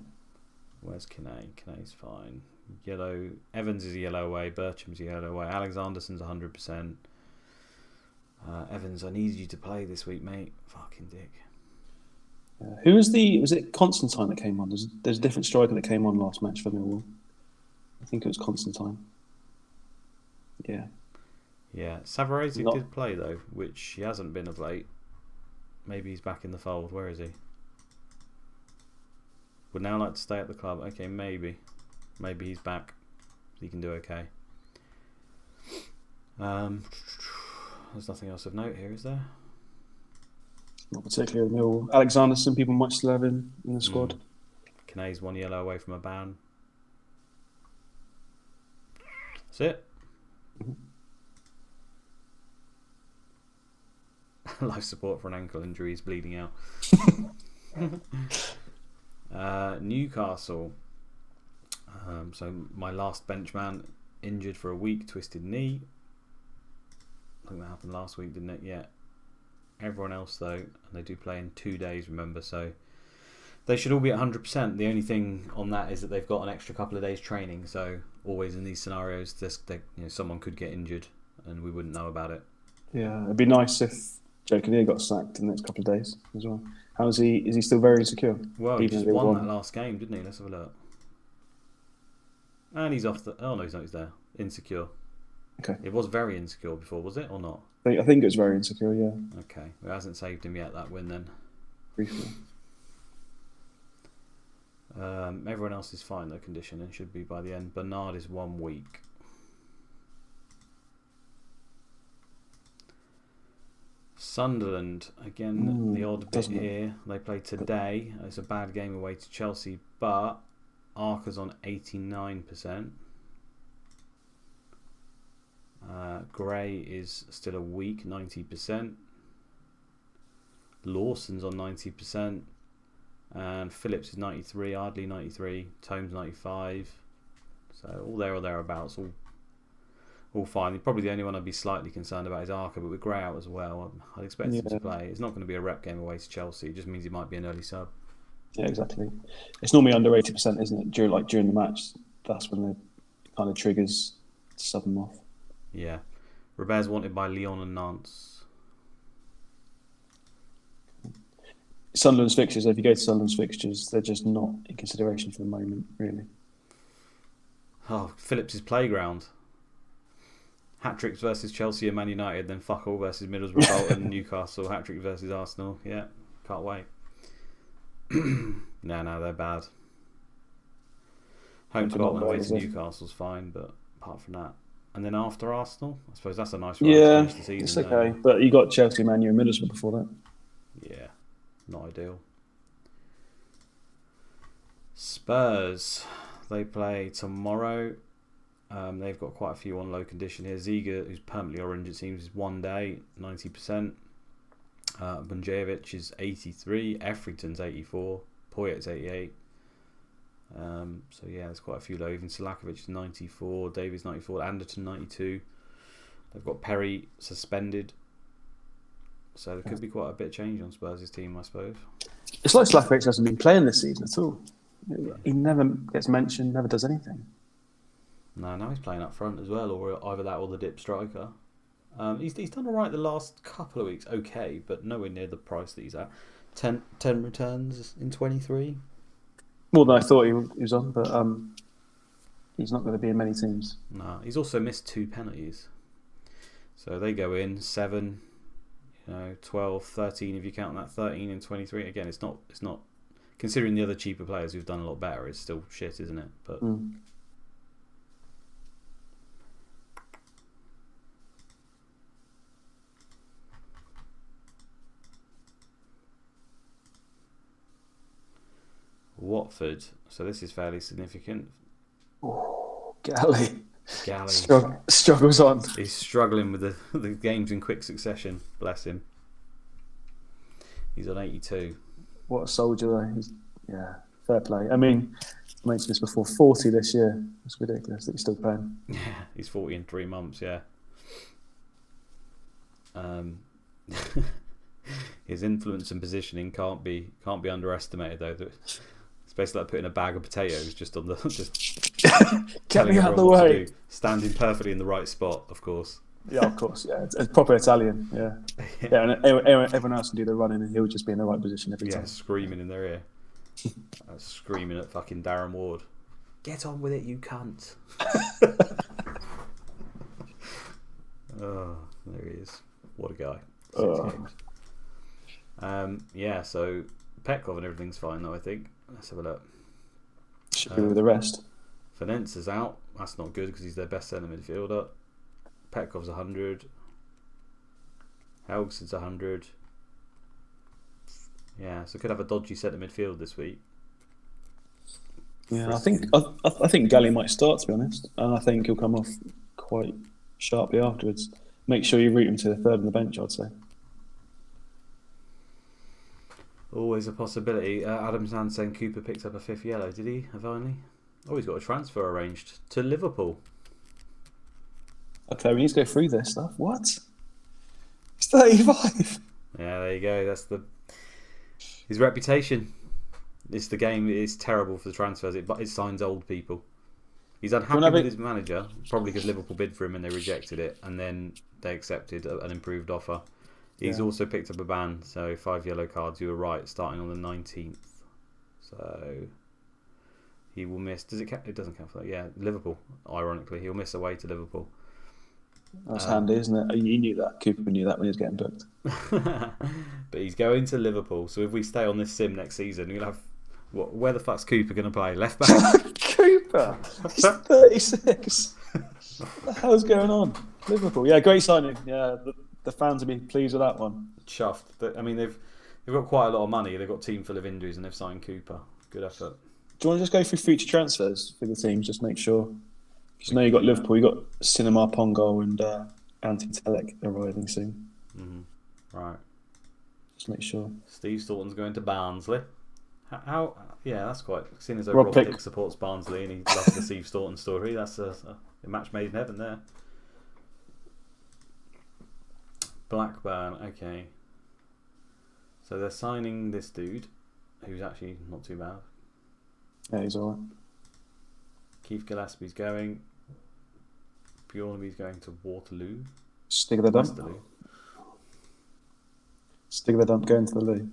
Speaker 1: Where's Kane? Kane's fine. Yellow. Evans is a yellow away. Bircham's a yellow away. Alexanderson's 100%. Evans, I need you to play this week, mate. Fucking dick.
Speaker 2: Who was it Constantine that came on? There's a different striker that came on last match for Millwall. I think it was Constantine. Yeah.
Speaker 1: Yeah. Savarese did play though, which he hasn't been of late. Maybe he's back in the fold. Where is he? Would now like to stay at the club. Okay, maybe he's back. He can do okay. There's nothing else of note here, is there?
Speaker 2: Not particularly Millwall. Alexanderson, people might still have in the squad.
Speaker 1: Kane's 1 yellow away from a ban. That's it. Life support for an ankle injury. He's bleeding out. Newcastle. So my last benchman injured for a week, twisted knee. I think that happened last week, didn't it? Yeah. Everyone else though, and they do play in 2 days, remember, so they should all be at 100%. The only thing on that is that they've got an extra couple of days training, so always in these scenarios someone could get injured and we wouldn't know about it.
Speaker 2: Yeah, it'd be nice if Joe Kinnear got sacked in the next couple of days as well. Is he still very insecure?
Speaker 1: Well, he just won that last game, didn't he? Let's have a look. And he's off oh no, he's not, he's there. Insecure.
Speaker 2: Okay.
Speaker 1: It was very insecure before, was it, or not?
Speaker 2: I think it was very insecure, yeah.
Speaker 1: Okay. It hasn't saved him yet, that win, then.
Speaker 2: Briefly.
Speaker 1: Everyone else is fine, though, condition, and should be by the end. Bernard is 1 week. Sunderland, again, the odd bit here. They play today. It's a bad game away to Chelsea, but Arca's on 89%. Gray is still a weak, 90%. Lawson's on 90%. And Phillips is 93, Ardley 93, Tomes 95. So all there or thereabouts, all fine. Probably the only one I'd be slightly concerned about is Arca, but with Gray out as well, I'd expect him to play. It's not going to be a rep game away to Chelsea. It just means he might be an early sub.
Speaker 2: Yeah, exactly. It's normally under 80%, isn't it? During the match, that's when it kind of triggers to sub them off.
Speaker 1: Yeah. Robert's wanted by Lyon and Nantes.
Speaker 2: Sunderland's fixtures, if you go to Sunderland's fixtures, they're just not in consideration for the moment, really.
Speaker 1: Oh, Phillips' playground. Hat-tricks versus Chelsea and Man United, then fuck all versus Middlesbrough, Bolton, Newcastle, hat-trick versus Arsenal. Yeah, can't wait. No, they're bad. Home to Bolton, away to Newcastle's fine, but apart from that. And then after Arsenal, I suppose that's a nice run to finish the season.
Speaker 2: It's okay. But you got Chelsea, Man U and Middlesbrough before that.
Speaker 1: Yeah, not ideal. Spurs, they play tomorrow. They've got quite a few on low condition here. Ziga, who's permanently orange, it seems, is 1 day, 90%. Bunjevic is 83. Etherington's 84. Poyet's 88. So yeah, there's quite a few low. Even Selakovic is 94. Davies 94. Anderton 92. They've got Perry suspended. So there could be quite a bit of change on Spurs' team, I suppose.
Speaker 2: It's like Selakovic hasn't been playing this season at all. He never gets mentioned, never does anything.
Speaker 1: No, now he's playing up front as well, or either that or the dip striker. He's done all right the last couple of weeks, okay, but nowhere near the price that he's at. 10 returns in 23.
Speaker 2: More than I thought he was on, but he's not going to be in many teams.
Speaker 1: No, he's also missed 2 penalties. So they go in 7, 12, 13 if you count that, 13 and 23. Again, it's not considering the other cheaper players who've done a lot better, it's still shit, isn't it? But Watford, so this is fairly significant.
Speaker 2: Oh, Galley.
Speaker 1: Struggles on. He's struggling with the games in quick succession. Bless him. He's on 82.
Speaker 2: What a soldier, though. Fair play. I mean, I mentioned this before, 40 this year. It's ridiculous that he's still playing.
Speaker 1: Yeah, he's 40 in 3 months, yeah. His influence and positioning can't be underestimated, though. It's basically like putting a bag of potatoes just on the
Speaker 2: get me out of the way.
Speaker 1: Standing perfectly in the right spot, of course.
Speaker 2: Yeah, of course. Yeah, it's proper Italian. Yeah, and everyone else can do the running, and he'll just be in the right position every time.
Speaker 1: Yeah, screaming in their ear, screaming at fucking Darren Ward. Get on with it, you cunt. Oh, there he is. What a guy. 6 games. Yeah, so Petkov and everything's fine though, I think. Let's have a look.
Speaker 2: Should be with the rest.
Speaker 1: Finance's out. That's not good because he's their best centre midfielder. Petkov's 100. Helgson's 100. Yeah, so could have a dodgy centre midfield this week.
Speaker 2: Yeah, I think Galley might start, to be honest, and I think he'll come off quite sharply afterwards. Make sure you route him to the third on the bench, I'd say.
Speaker 1: Always a possibility. Adam Sand saying Cooper picked up a 5th yellow. Did he? Finally? Oh, he's got a transfer arranged to Liverpool.
Speaker 2: Okay, we need to go through this stuff. What? He's 35.
Speaker 1: Yeah, there you go. That's his reputation. It's the game. It's terrible for the transfers. It signs old people. He's unhappy with his manager, probably because Liverpool bid for him and they rejected it, and then they accepted an improved offer. He's also picked up a ban, so 5 yellow cards. You were right, starting on the 19th. So he will miss. Does it count? It doesn't count for that. Yeah, Liverpool. Ironically, he'll miss away to Liverpool.
Speaker 2: That's handy, isn't it? You knew that. Cooper knew that when he was getting booked.
Speaker 1: But he's going to Liverpool, so if we stay on this sim next season, you'll have where the fuck's Cooper going to play? Left back?
Speaker 2: Cooper, he's 36. What the hell's going on? Liverpool, yeah, great signing. Yeah, the fans will be pleased with that one.
Speaker 1: Chuffed. I mean, they've got quite a lot of money. They've got team full of injuries, and they've signed Cooper. Good effort.
Speaker 2: Do you want to just go through future transfers for the teams? Just make sure. Because now you've got Liverpool, you've got Cinema Pongo and Antti Telek arriving soon.
Speaker 1: Mm-hmm. Right.
Speaker 2: Just make sure.
Speaker 1: Steve Staunton's going to Barnsley. How? Yeah, that's quite. Seeing as though Rob Pick supports Barnsley and he loves the Steve Staunton story, that's a match made in heaven there. Blackburn, okay. So they're signing this dude, who's actually not too bad.
Speaker 2: Yeah, he's alright.
Speaker 1: Keith Gillespie's going. Bjornaby's going to Waterloo.
Speaker 2: Stick of the dump.
Speaker 1: Westerloo.
Speaker 2: Stick of the dump going to the loo.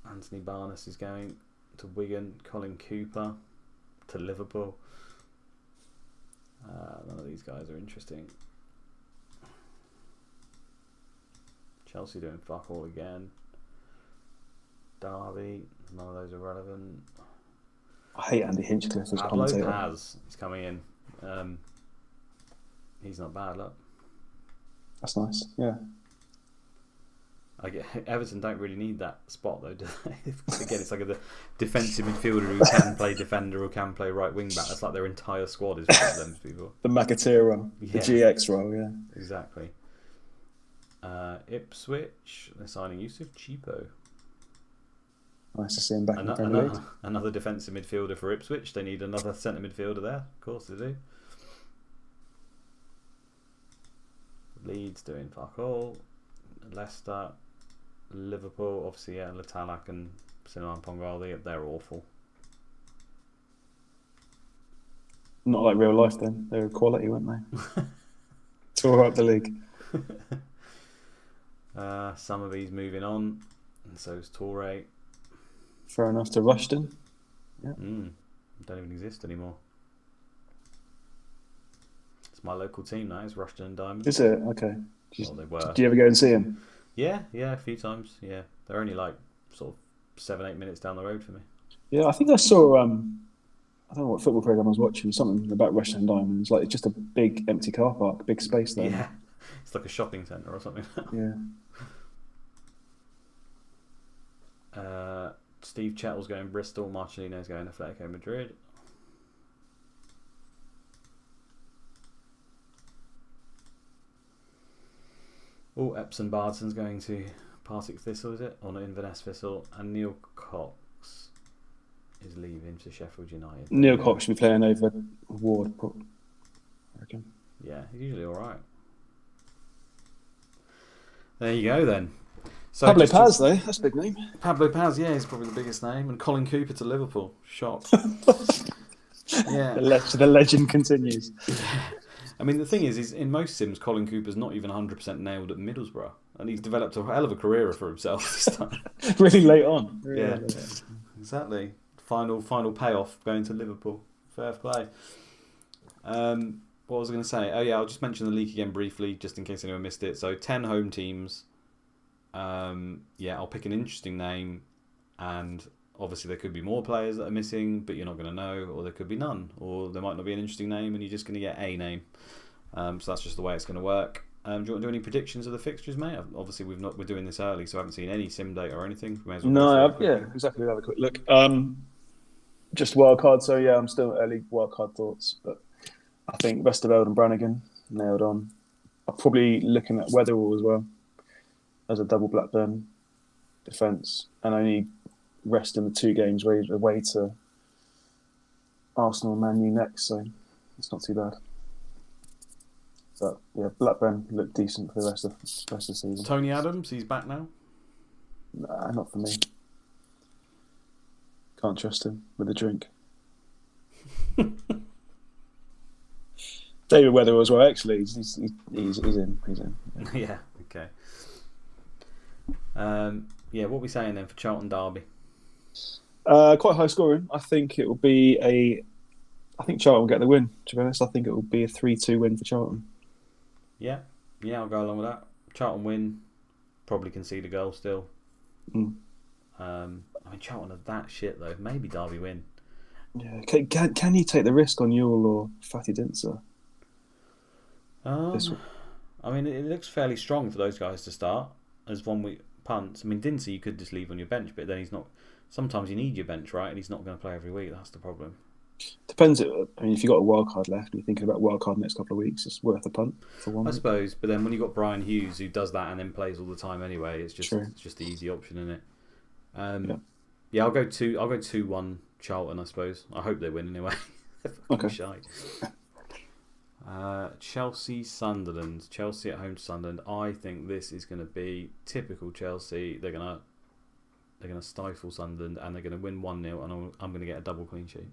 Speaker 1: Anthony Barnes is going to Wigan. Colin Cooper to Liverpool. None of these guys are interesting. Chelsea doing fuck all again. Derby, none of those are relevant.
Speaker 2: I hate Andy Hinchcliffe as
Speaker 1: Pablo
Speaker 2: commentator.
Speaker 1: Paz is coming in. He's not bad, look.
Speaker 2: That's nice, yeah.
Speaker 1: Everton don't really need that spot though, do they? Again, it's like a defensive midfielder who can play defender or can play right wing back. That's like their entire squad is one of them people.
Speaker 2: The McAteer role, the GX role, yeah.
Speaker 1: Exactly. Ipswich, they're signing Yusuf Cheapo.
Speaker 2: Nice to see him back in the Premier League.
Speaker 1: Another defensive midfielder for Ipswich. They need another centre midfielder there. Of course they do. Leeds doing fuck all. Leicester, Liverpool, obviously, yeah, Latalak and Sinan Pongali, they're awful.
Speaker 2: Not like real life then. They were quality, weren't they? Tore up the league.
Speaker 1: Summerby's moving on, and so's Torre.
Speaker 2: Fair enough to Rushden. Yeah.
Speaker 1: Don't even exist anymore. It's my local team now. It's Rushden and Diamond.
Speaker 2: Is it? Okay.
Speaker 1: Well, they were.
Speaker 2: Did you ever go and see him?
Speaker 1: Yeah, a few times. Yeah, they're only like sort of 7-8 minutes down the road for me.
Speaker 2: Yeah, I think I saw. I don't know what football program I was watching. Something about Rushden and Diamond. It's like just a big empty car park, big space there.
Speaker 1: Yeah, it's like a shopping centre or something.
Speaker 2: Yeah.
Speaker 1: Steve Chettle's going Bristol. Marcelino's going Atletico Madrid. Oh, Epson Bardson's going to Partick Thistle, is it? Or not, Inverness Thistle. And Neil Cox is leaving to Sheffield United.
Speaker 2: Neil Cox should be playing over Ward, I reckon.
Speaker 1: Yeah, he's usually alright. There you go then. So
Speaker 2: Pablo Paz, though, that's a big name.
Speaker 1: Pablo Paz, yeah, he's probably the biggest name. And Colin Cooper to Liverpool. Shock. Yeah.
Speaker 2: The legend continues.
Speaker 1: I mean, the thing is in most sims, Colin Cooper's not even 100% nailed at Middlesbrough. And he's developed a hell of a career for himself this time.
Speaker 2: Really late on.
Speaker 1: Yeah, exactly. Final payoff going to Liverpool. Fair play. What was I going to say? Oh, yeah, I'll just mention the league again briefly, just in case anyone missed it. So, 10 home teams. I'll pick an interesting name. And obviously, there could be more players that are missing, but you're not going to know. Or there could be none. Or there might not be an interesting name, and you're just going to get a name. So that's just the way it's going to work. Do you want to do any predictions of the fixtures, mate? Obviously, we're doing this early, so I haven't seen any sim data or anything.
Speaker 2: Exactly. We'll have a quick look. Just wild card. So yeah, I'm still early wild card thoughts, but I think Westerveld and Brannigan nailed on. I'm probably looking at Weatherall as well as a double Blackburn defence, and only resting the 2 games away to Arsenal and Man U next, so it's not too bad. But yeah, Blackburn looked decent for the rest of the season.
Speaker 1: Tony Adams, he's back now?
Speaker 2: Nah, not for me. Can't trust him with a drink. David Weatherall as well. Actually, he's in.
Speaker 1: Yeah. Okay. What are we saying then for Charlton Derby?
Speaker 2: Quite high scoring. I think it will be a I think Charlton will get the win. To be honest, I think it will be a 3-2 win for Charlton.
Speaker 1: Yeah, I'll go along with that. Charlton win, probably concede a goal still. I mean, Charlton are that shit though. Maybe Derby win.
Speaker 2: Yeah, can you take the risk on Yule or Fatty Dinser?
Speaker 1: I mean, it looks fairly strong for those guys to start as 1 week punts. I mean, Dinser you could just leave on your bench, but then he's not. Sometimes you need your bench, right? And he's not going to play every week. That's the problem.
Speaker 2: Depends. I mean, if you've got a wild card left and you're thinking about wild card next couple of weeks, it's worth a punt for 1 week.
Speaker 1: I suppose, but then when you've got Brian Hughes who does that and then plays all the time anyway, it's just the easy option, isn't it? Yeah, I'll go 2-1 Charlton. I suppose. I hope they win anyway. They're fucking shite. Chelsea Sunderland. Chelsea at home to Sunderland. I think this is going to be typical Chelsea. They're going to stifle Sunderland and they're going to win 1-0 and I'm going to get a double clean sheet.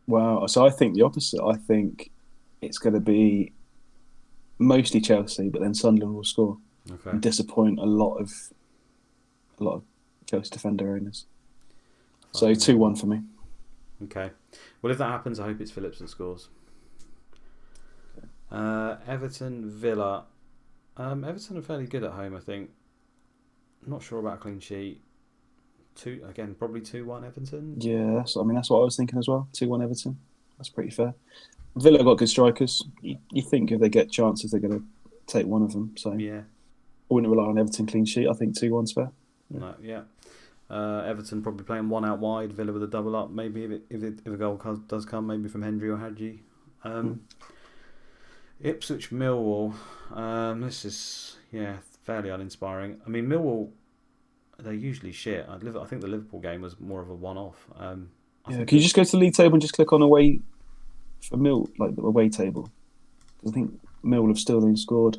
Speaker 2: Wow. So I think the opposite. I think it's going to be mostly Chelsea, but then Sunderland will score and disappoint a lot of Chelsea defender owners. So 2-1 for me.
Speaker 1: Okay. Well, if that happens, I hope it's Phillips that scores. Everton Villa. Everton are fairly good at home, I think. Not sure about a clean sheet. Probably 2-1 Everton.
Speaker 2: Yeah, that's what I was thinking as well. 2-1 Everton. That's pretty fair. Villa got good strikers. You think if they get chances, they're going to take one of them. So
Speaker 1: yeah,
Speaker 2: I wouldn't rely on Everton clean sheet. I think 2-1's fair.
Speaker 1: No, yeah. Everton probably playing one out wide. Villa with a double up. Maybe if a goal does come, maybe from Hendry or Hadji. Ipswich Millwall. This is fairly uninspiring. I mean, Millwall, they're usually shit. I think the Liverpool game was more of a one-off.
Speaker 2: Can you just go to the league table and just click on away for Mill, like the away table? I think Mill have still only scored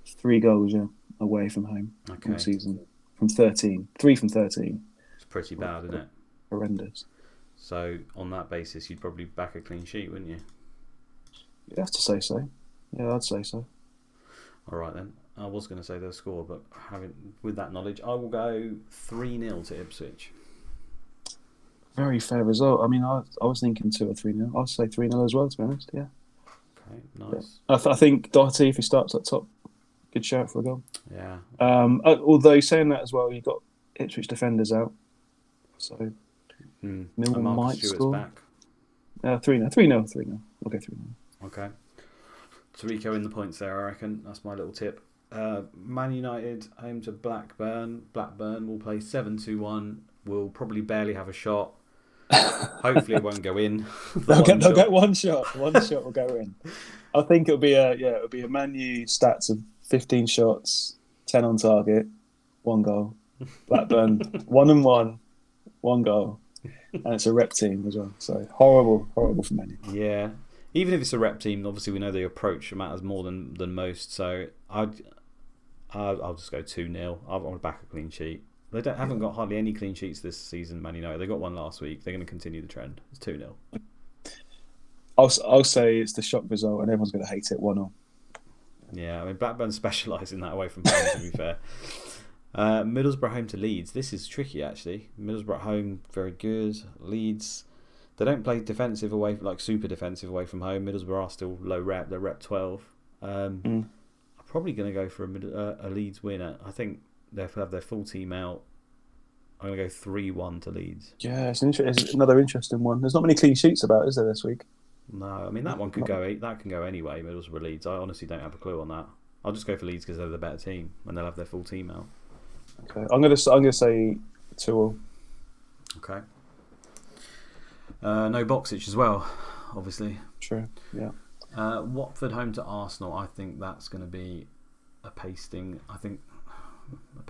Speaker 2: 3 goals, away from home all season from 13. 3 from 13.
Speaker 1: It's pretty bad, isn't it?
Speaker 2: Horrendous.
Speaker 1: So on that basis, you'd probably back a clean sheet, wouldn't you?
Speaker 2: You have to say so. Yeah, I'd say so.
Speaker 1: All right then. I was going to say they'll score, but with that knowledge, I will go 3-0 to Ipswich.
Speaker 2: Very fair result. I mean, I was thinking 2 or 3-0. I'll say 3-0 as well, to be honest. Yeah.
Speaker 1: Okay, nice.
Speaker 2: Yeah. I think Doherty, if he starts at top, good shout for a goal.
Speaker 1: Yeah.
Speaker 2: Although saying that as well, you've got Ipswich defenders out, so Millwall might score.
Speaker 1: Back.
Speaker 2: 3-0. 3-0. We'll go 3-0.
Speaker 1: Okay. Tarico in the points there, I reckon. That's my little tip. Man United home to Blackburn. Blackburn will play 7-2-1. We'll probably barely have a shot. Hopefully it won't go in.
Speaker 2: They'll get one shot. One shot will go in. I think it'll be a Man U stats of 15 shots, 10 on target, 1 goal. Blackburn 1-1, 1 goal, and it's a rep team as well. So horrible for Man U.
Speaker 1: Yeah. Even if it's a rep team, obviously we know the approach matters more than most. So I'll just go 2-0. I want to back a clean sheet. They haven't got hardly any clean sheets this season, Man United. They got one last week. They're going to continue the trend. It's 2-0.
Speaker 2: I'll say it's the shock result, and everyone's going to hate it 1-0.
Speaker 1: Yeah, I mean Blackburn specialise in that away from home. To be fair, Middlesbrough home to Leeds. This is tricky actually. Middlesbrough home, very good. Leeds. They don't play defensive away, like super defensive away from home. Middlesbrough are still low rep. They're rep 12. I'm probably going to go for a Leeds winner. I think they'll have their full team out. I'm going to go 3-1 to Leeds.
Speaker 2: Yeah, it's another interesting one. There's not many clean sheets about, is there, this week?
Speaker 1: No, I mean that one could go. That can go anyway. Middlesbrough Leeds. I honestly don't have a clue on that. I'll just go for Leeds because they're the better team and they'll have their full team out.
Speaker 2: Okay, I'm going to say 2-2.
Speaker 1: Okay. No Boxic as well, obviously.
Speaker 2: True, yeah.
Speaker 1: Watford home to Arsenal. I think that's going to be a pasting. I think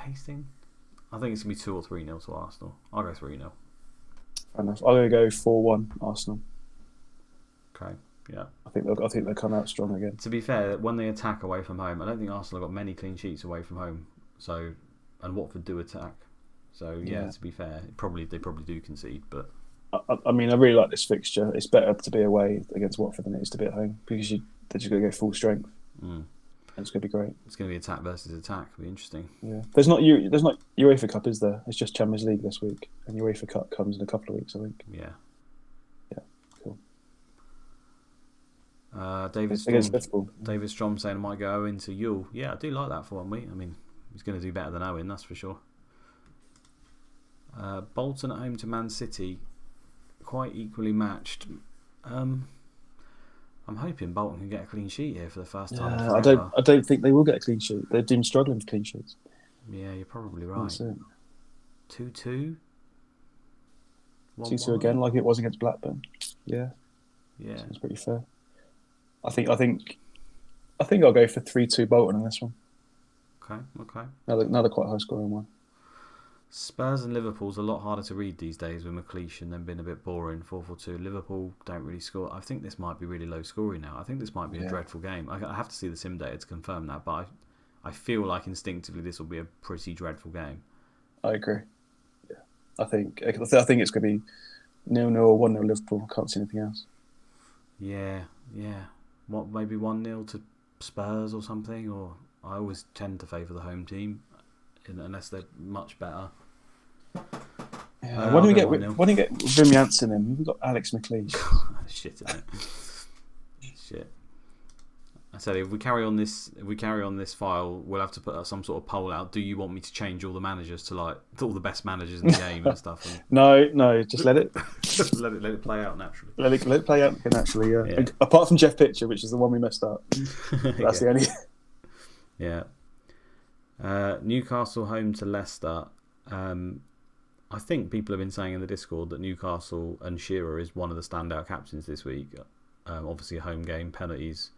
Speaker 1: it's going to be 2 or 3-0 to Arsenal. I'll go 3-0.
Speaker 2: Fair enough. I'm going to go 4-1 Arsenal.
Speaker 1: Okay, yeah.
Speaker 2: I think they'll come out strong again.
Speaker 1: To be fair, when they attack away from home, I don't think Arsenal have got many clean sheets away from home. So, and Watford do attack. So yeah. To be fair, they probably do concede, but.
Speaker 2: I mean, I really like this fixture. It's better to be away against Watford than it is to be at home because they're just going to go full strength. And it's going to be great.
Speaker 1: It's going to be attack versus attack. It'll be interesting.
Speaker 2: Yeah, there's not UEFA Cup, is there? It's just Champions League this week, and UEFA Cup comes in a couple of weeks, I think.
Speaker 1: Yeah.
Speaker 2: Yeah, cool.
Speaker 1: David
Speaker 2: against
Speaker 1: Storm.
Speaker 2: Liverpool.
Speaker 1: David Strom saying I might go Owen to Yule. Yeah, I do like that for 1 week. I mean, he's going to do better than Owen, that's for sure. Bolton at home to Man City, quite equally matched. I'm hoping Bolton can get a clean sheet here for the first time.
Speaker 2: I don't think they will get a clean sheet. They've been struggling for clean sheets.
Speaker 1: Yeah, you're probably right. 2-2.
Speaker 2: 2-2 again, like it was against Blackburn. Yeah. Sounds pretty fair. I think I'll go for 3-2 Bolton on this one.
Speaker 1: Okay.
Speaker 2: Another quite high scoring one.
Speaker 1: Spurs and Liverpool's a lot harder to read these days with McLeish and then being a bit boring. 4-4-2. Liverpool don't really score. I think this might be really low scoring now. I think this might be a dreadful game. I have to see the sim data to confirm that, but I feel like instinctively this will be a pretty dreadful game.
Speaker 2: I agree. Yeah, I think it's going to be 0-0 or 1-0 Liverpool. I can't see anything else.
Speaker 1: Yeah. What, maybe 1-0 to Spurs or something? Or I always tend to favour the home team unless they're much better.
Speaker 2: Yeah. When do we get Wim Janssen in? We've got Alex McLeish.
Speaker 1: Shit, isn't it? Shit. I said if we carry on this file, we'll have to put some sort of poll out. Do you want me to change all the managers to like all the best managers in the game and stuff? And
Speaker 2: no, just let it
Speaker 1: let it play out naturally.
Speaker 2: Let it play out naturally. Yeah. Apart from Jeff Pitcher, which is the one we messed up. That's the only.
Speaker 1: Yeah. Newcastle home to Leicester. I think people have been saying in the Discord that Newcastle and Shearer is one of the standout captains this week. Obviously a home game, penalties.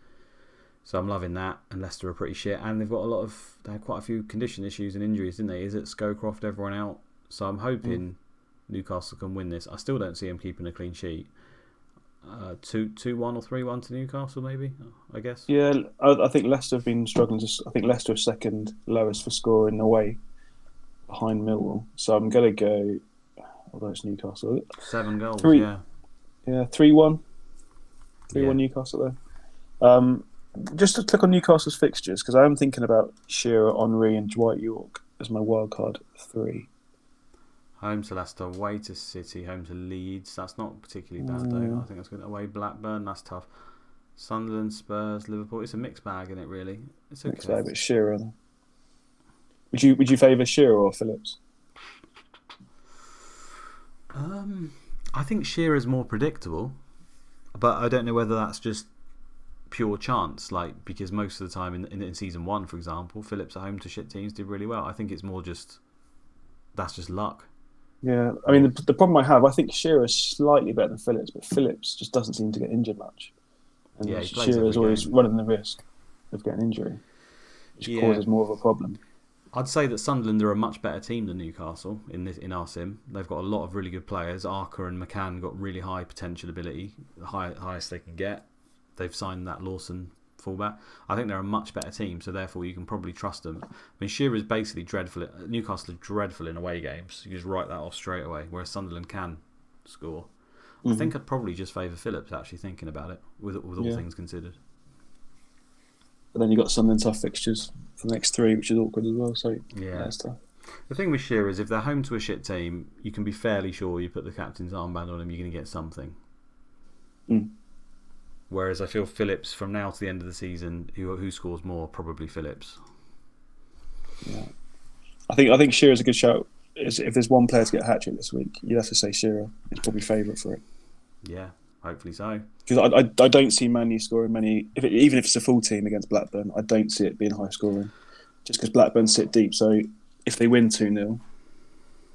Speaker 1: So I'm loving that. And Leicester are pretty shit. And they've got they had quite a few condition issues and injuries, didn't they? Is it Scowcroft, everyone out? So I'm hoping Newcastle can win this. I still don't see them keeping a clean sheet. 2-1 or 3-1 to Newcastle, maybe, I guess.
Speaker 2: Yeah, I think Leicester have been struggling. I think Leicester are second lowest for scoring away behind Millwall. So I'm going to go, although it's Newcastle.
Speaker 1: 7 goals,
Speaker 2: 3-1. 3-1 Newcastle there. Just to click on Newcastle's fixtures, because I am thinking about Shearer, Henry and Dwight York as my wildcard 3.
Speaker 1: Home to Leicester, away to City, home to Leeds. That's not particularly bad, though. I think that's good. Away Blackburn, that's tough. Sunderland, Spurs, Liverpool. It's a mixed bag, isn't it, really? It's okay.
Speaker 2: Mixed bag, but Shearer. Would you favour Shearer or Phillips?
Speaker 1: I think Shearer's more predictable, but I don't know whether that's just pure chance, like because most of the time in season 1, for example, Phillips at home to shit teams did really well. I think it's more that's just luck.
Speaker 2: Yeah, I mean the problem I think Shearer's slightly better than Phillips, but Phillips just doesn't seem to get injured much, and Shearer's always running the risk of getting injury, which causes more of a problem.
Speaker 1: I'd say that Sunderland are a much better team than Newcastle in our sim. They've got a lot of really good players. Arker and McCann got really high potential ability, the highest they can get. They've signed that Lawson fullback. I think they're a much better team, so therefore you can probably trust them. I mean, Shearer is basically dreadful. Newcastle are dreadful in away games. You just write that off straight away, whereas Sunderland can score. I think I'd probably just favour Phillips, actually, thinking about it, with all things considered.
Speaker 2: But then you've got Sunderland tough fixtures for the next 3, which is awkward as well. So that's tough.
Speaker 1: The thing with Shearer is if they're home to a shit team, you can be fairly sure you put the captain's armband on him, you're going to get something. Whereas I feel Phillips, from now to the end of the season, who scores more? Probably Phillips.
Speaker 2: Yeah, I think Shearer's a good shout. If there's one player to get a hat-trick this week, you'd have to say Shearer. He's probably favourite for it.
Speaker 1: Yeah, hopefully so.
Speaker 2: Because I don't see Man U scoring many. Even if it's a full team against Blackburn, I don't see it being high scoring. Just because Blackburn sit deep, so if they win 2-0,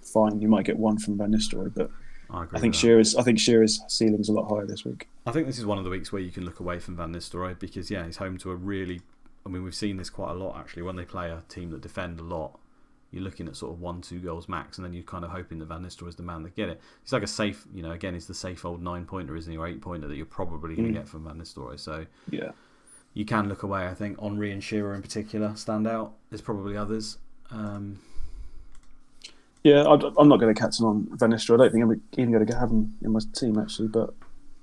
Speaker 2: fine, you might get one from Van Nistelrooy, but I think Shearer's ceiling is a lot higher this week.
Speaker 1: I think this is one of the weeks where you can look away from Van Nistelrooy because he's home to a really. I mean, we've seen this quite a lot actually. When they play a team that defend a lot, you're looking at sort of 1-2 goals max, and then you're kind of hoping that Van Nistelrooy is the man that get it. It's like a safe, again, it's the safe old 9-pointer, isn't he, or 8-pointer that you're probably going to get from Van Nistelrooy. So you can look away. I think Henry and Shearer in particular stand out. There's probably others.
Speaker 2: Yeah, I'm not going to captain on Van Nistelrooy. I don't think I'm even going to have him in my team, actually. But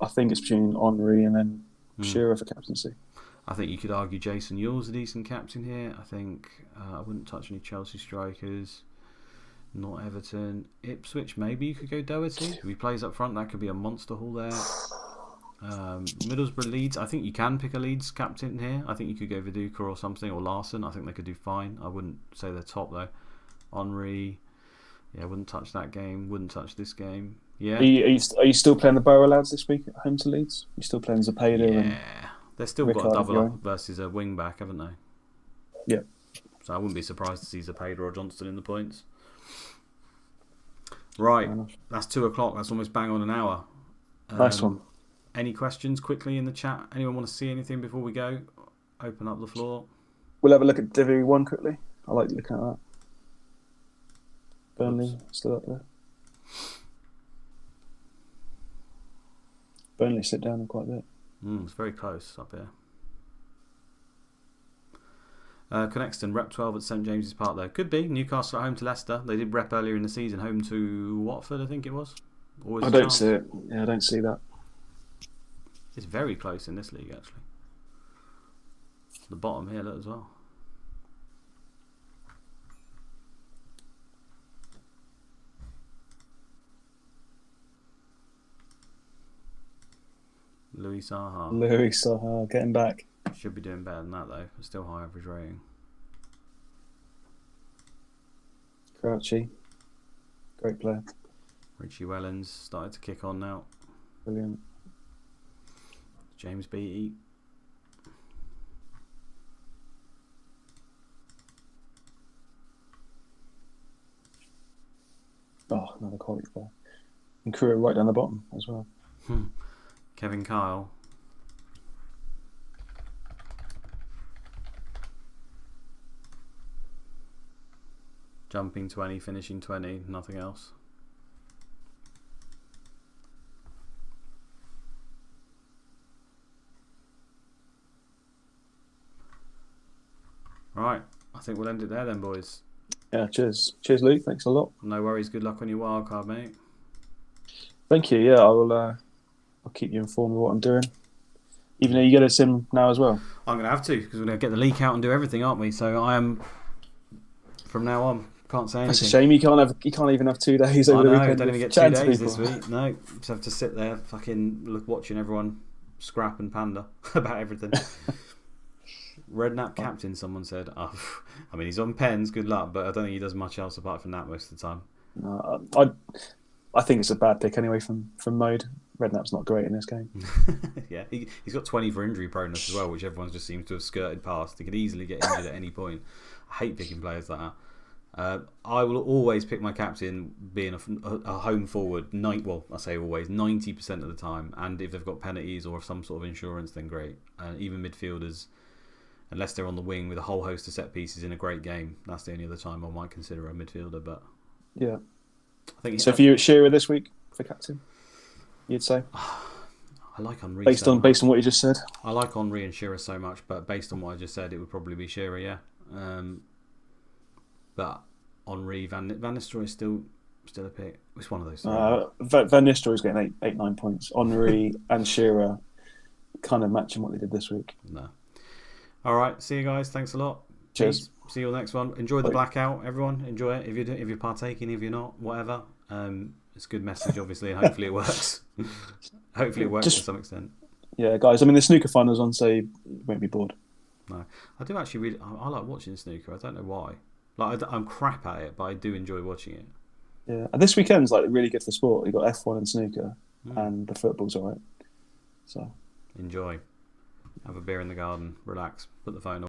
Speaker 2: I think it's between Henry and then Shearer for captaincy.
Speaker 1: I think you could argue Jason Yule's a decent captain here. I think I wouldn't touch any Chelsea strikers. Not Everton. Ipswich, maybe you could go Doherty. If he plays up front, that could be a monster haul there. Middlesbrough Leeds. I think you can pick a Leeds captain here. I think you could go Viduka or something, or Larson. I think they could do fine. I wouldn't say they're top though. Henry, yeah, wouldn't touch that game. Wouldn't touch this game. Yeah.
Speaker 2: Are you still playing the Borough lads this week at home to Leeds? You still playing Zapata?
Speaker 1: Yeah,
Speaker 2: and
Speaker 1: they've still
Speaker 2: Rickard
Speaker 1: got a double
Speaker 2: going?
Speaker 1: up versus a wing back, haven't they?
Speaker 2: Yeah.
Speaker 1: So I wouldn't be surprised to see Zapata or Johnston in the points. Right, that's 2 o'clock. That's almost bang on an hour.
Speaker 2: Nice one.
Speaker 1: Any questions quickly in the chat? Anyone want to see anything before we go? Open up the floor.
Speaker 2: We'll have a look at Divi 1 quickly. I like looking at that. Burnley still up there. Burnley sit down quite a bit.
Speaker 1: It's very close up here. Connexton, rep 12 at St James's Park though. Could be. Newcastle at home to Leicester. They did rep earlier in the season, home to Watford, I think it was. Always
Speaker 2: I don't see it. Yeah, I don't see that.
Speaker 1: It's very close in this league, actually. The bottom here, look as well. Louis
Speaker 2: Saha getting back.
Speaker 1: Should be doing better than that though. Still high average rating.
Speaker 2: Crouchy, great player.
Speaker 1: Richie Wellens started to kick on now.
Speaker 2: Brilliant.
Speaker 1: James Beattie.
Speaker 2: Oh, another quality player. And Kura right down the bottom as well.
Speaker 1: Kevin Kyle. Jumping 20, finishing 20, nothing else. Right, I think we'll end it there then, boys.
Speaker 2: Yeah, cheers. Cheers, Luke. Thanks a lot.
Speaker 1: No worries. Good luck on your wildcard, mate.
Speaker 2: Thank you. Yeah, I will. I'll keep you informed of what I'm doing. Even though you get a sim now as well.
Speaker 1: I'm going to have to, because we're going to get the leak out and do everything, aren't we? So I am, from now on, can't say anything.
Speaker 2: That's a shame. You can't even have 2 days over the weekend.
Speaker 1: I don't even get 2 days this week. No, just have to sit there, fucking watching everyone scrap and pander about everything. Redknapp captain, someone said. Oh, I mean, he's on pens, good luck, but I don't think he does much else apart from that most of the time.
Speaker 2: I think it's a bad pick anyway from Mode. Redknapp's not great in this game.
Speaker 1: Yeah, he's got 20 for injury proneness as well, which everyone just seems to have skirted past. He could easily get injured at any point. I hate picking players like that. I will always pick my captain being a home forward. I say always, 90% of the time. And if they've got penalties or some sort of insurance, then great. Even midfielders, unless they're on the wing with a whole host of set pieces in a great game, that's the only other time I might consider a midfielder. But
Speaker 2: yeah,
Speaker 1: I think
Speaker 2: so. For you, Shearer this week for captain, you'd say?
Speaker 1: I like Henry
Speaker 2: based on what you just said.
Speaker 1: I like Henry and Shearer so much, but based on what I just said, it would probably be Shearer. Yeah, but Henry, Van Nistelrooy is still a pick. It's one of those.
Speaker 2: Van Nistelrooy is getting 8-9 points. Henry and Shearer kind of matching what they did this week.
Speaker 1: No. All right, see you guys. Thanks a lot.
Speaker 2: Cheers.
Speaker 1: Peace. See you on the next one. Enjoy the blackout, everyone. Enjoy it. If you're partaking, if you're not, whatever. It's a good message, obviously, and hopefully it works. Hopefully it works to some extent.
Speaker 2: Yeah, guys. I mean, the snooker finals on, so you won't be bored.
Speaker 1: No, I do actually I like watching snooker. I don't know why. Like I'm crap at it, but I do enjoy watching it.
Speaker 2: Yeah, and this weekend's like really good for sport. You got F1 and snooker, and the football's alright. So
Speaker 1: enjoy. Have a beer in the garden. Relax. Put the phone away.